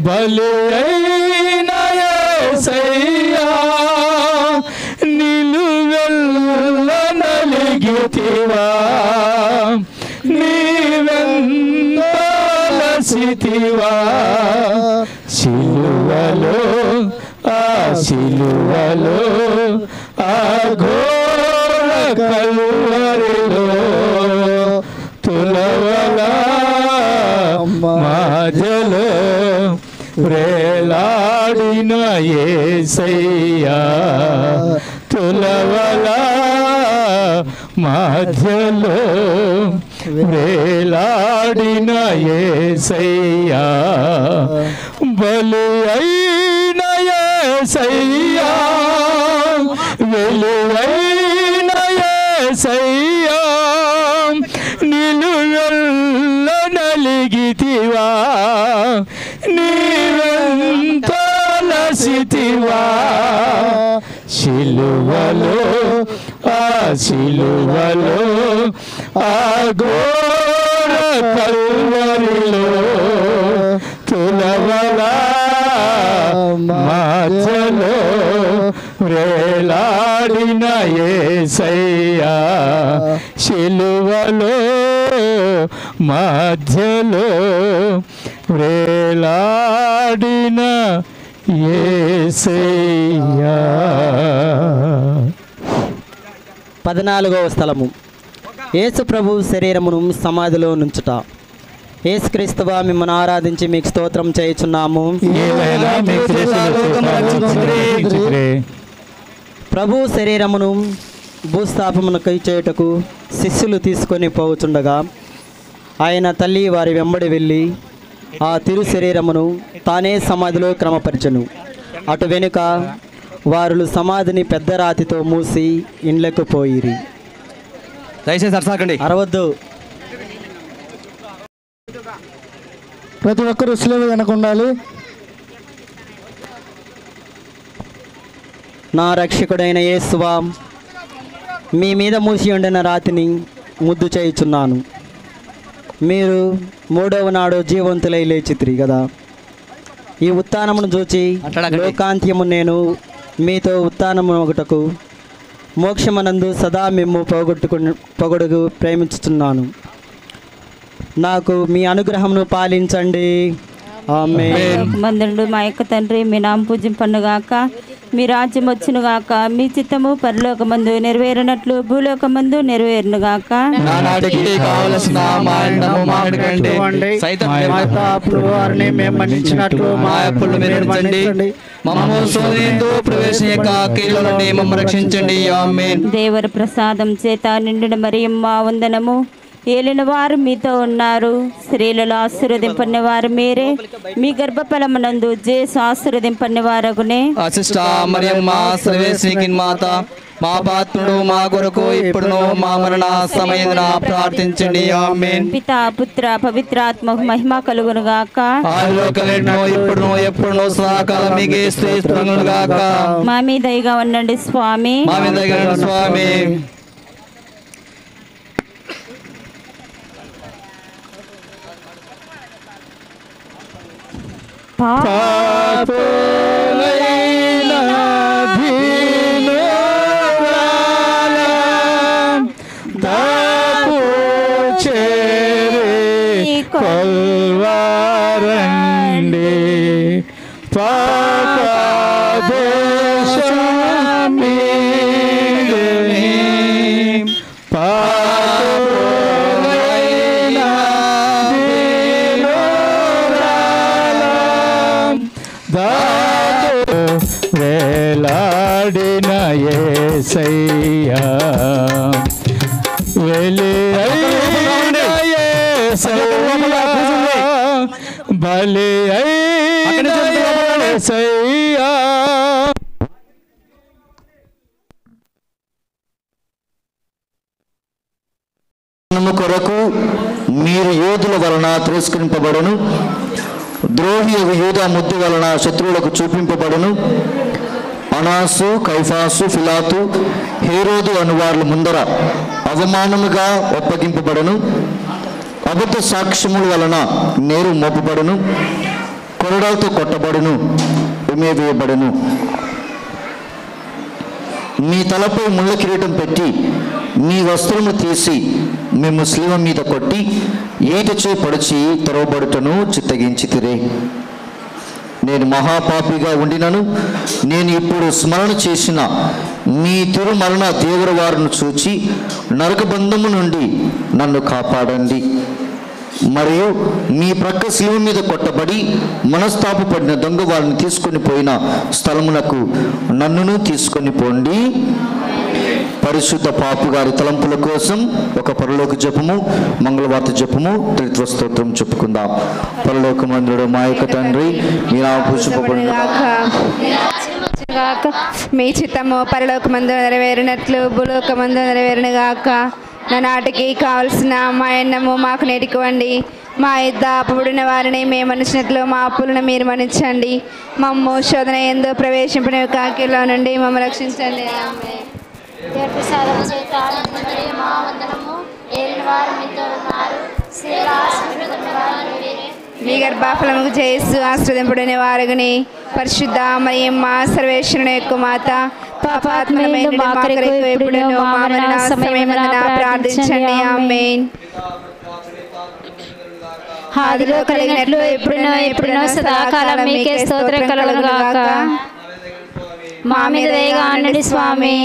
Speaker 11: బలి అయిన యేసయ్యా, నిలువెల్ల నలిగితివా, నీవెందలసితివా, సిలువలో ఆ సిలువలో ఆ ఘోర కల్వరిలో తులవల మధ్యలో వేలాడిన యేసయ్యా, తులవల మధ్యలో వేలాడిన యేసయ్యా, బలి అయిన యేసయ్యా, వెలువైన యేసయ్యా, నిలువెల్ల నలిగితివా, నీవెంతలసితివా, సిలువలో ఆ సిలువలో ఆ ఘోర కల్వరిలో తులవల మధ్యలో వేలాడిన యేసయ్యా శిలువలో మధ్యలో వేలాడిన యేసయ్యా.
Speaker 2: 14వ స్థలము యేసు ప్రభు శరీరమును సమాధిలో నుంచుట. యేసుక్రీస్తువా మిమ్మల్ని ఆరాధించి మీకు స్తోత్రం చేయుచున్నాము. ప్రభు శరీరమును భూస్థాపమునకై చేయుటకు శిష్యులు తీసుకొని పోవుచుండగా ఆయన తల్లి వారి వెంబడి వెళ్ళి ఆ తిరు శరీరమును తానే సమాధిలో క్రమపరచెను. అటు వెనుక వారు సమాధిని పెద్ద రాతితో మూసి ఇండ్లకు పోయిరి.
Speaker 15: దయచేసి అరసాకండి,
Speaker 2: అరవద్దు.
Speaker 10: ప్రతి ఒక్కరూ సిలువ వెనక ఉండాలి.
Speaker 2: నా రక్షకుడైన యేసువా, మీ మీద మూసి ఉండిన రాతిని ముద్దు చేయుచున్నాను. మీరు 3వ నాడు జీవంతులై లేచితిరి కదా. ఈ ఉత్థానమును చూచి లోకాంత్యము నేను మీతో ఉత్థానము ఒకటకు మోక్షమనందు సదా మేము పొగడుగు ప్రేమించుచున్నాను. నాకు మీ అనుగ్రహమును పాలించండి. ఆమేన్.
Speaker 16: మందుడు మా యొక్క తండ్రి, మీ నామ పూజింపనుగాక, మీ రాజ్యం వచ్చునుగాక, మీ చిత్తము పరలోకమందు నెరవేరినట్లు భూలోకమందు నెరవేరునుగాక.
Speaker 3: నానాటికి కావలసిన మా అన్నము మాకు ఇవ్వండి. మా అప్పులు వారిని మేము మన్నించినట్లు మా అప్పులు మీరు మన్నించండి. మమ్మల్ని శోధనయందు ప్రవేశించక కీడుల నుండి మమ్మల్ని రక్షించండి. ఆమేన్.
Speaker 16: దేవర ప్రసాదం చేత నిండిన మరియమ్మ వందనము. ఏలిన వారు మీతో ఉన్నారు, స్త్రీలలో ఆశీర్వదింపని వారు మీరే, మీ గర్భఫలమునందు జేసు ఆశీర్వదింపని వారగునే.
Speaker 3: అసిష్ట మరియమ్మ సర్వేశ్వరికి మాత, మా పాత్రుడు మా కొరకు ఇప్పుడును మా మరణ సమయమున ప్రార్థించండి. ఆమేన్.
Speaker 16: పితా పుత్ర పవిత్రాత్మ మహిమ కలుగునుగాక.
Speaker 3: ఇప్పుడును ఎప్పుడును సదాకాలం మీకే స్తుతించునుగాక.
Speaker 16: మా మీద దయగా ఉండండి స్వామి.
Speaker 3: మా మీద దయగా ఉండండి స్వామి.
Speaker 11: కొల్వారండి వేలాడిన యేసయ్యా వెలి అయిన యేసయ్యా బలి అయిన యేసయ్యా.
Speaker 1: కొరకు మీరు యోధుల వలన తిరస్కరింపబడను, ద్రోహి యూదా ముద్దు వలన శత్రువులకు చూపింపబడును. అనాసు, కైఫాసు, ఫిలాతు, హేరోదు అను వాళ్ళ ముందర అవమానముగా ఒప్పగింపబడను. అబద్ధ సాక్ష్యముల వలన నేరు మోపబడును, కొరడాలతో కొట్టబడును, ఉమేవేయబడును. మీ తలపై ముళ్ళ కిరీటం పెట్టి మీ వస్త్రము తీసి మేము శిలువ మీద కొట్టి ఈటచే పొడిచి తరవబడుటను చిత్తగించితిరే. నేను మహాపాపిగా ఉండినను నేను ఇప్పుడు స్మరణ చేసిన మీ తిరుమరణ దేవుల వారిని చూచి నరకబంధము నుండి నన్ను కాపాడండి. మరియు మీ ప్రక్క శిలువ మీద కొట్టబడి మనస్తాపపడిన దొంగ వారిని తీసుకొని పోయిన స్థలమునకు నన్నును తీసుకొని పోండి. పరిశుద్ధ పాపు గారి తలంపుల కోసం ఒక పరలోక జపము, మంగళవార్త జపము, త్రిత్వ స్తోత్రం చెప్పుకుందాం. పరలోకమందుడు మా యొక్క తండ్రి, మీ నామము పూజింపబడునుగాక,
Speaker 8: మీ చిత్తము పరలోకమందు నెరవేరినట్లు భూలోకమందు నెరవేరునుగాక. నానాటికి కావలసిన మా అన్నము మాకు నేటికివ్వండి. మా యుద్ధ అప్పుబడిన వారిని మేము మన్నించినట్లు మా అప్పులను మీరు మన్నించండి. మమ్ము శోధన యందు ప్రవేశింపని కాకిలో నుండి మమ్మల్ని రక్షించండి. మీ గర్భఫలముకు జేసు ఆశీర్వదింపబడిన వారగుని పరిశుద్ధ మరియమ్మ సర్వేశ్వరుని యొక్క మాత పాపాత్మలమైన మా కొరకు ఎప్పుడును మా మరణ సమయమున ప్రార్థించండి. ఆమేన్.
Speaker 12: ఆదిలో కలిగినట్లు ఎప్పుడునో సదాకాలం మీకే స్తోత్రం కలుగును గాక. మా మీద దయగా ఉండండి స్వామి.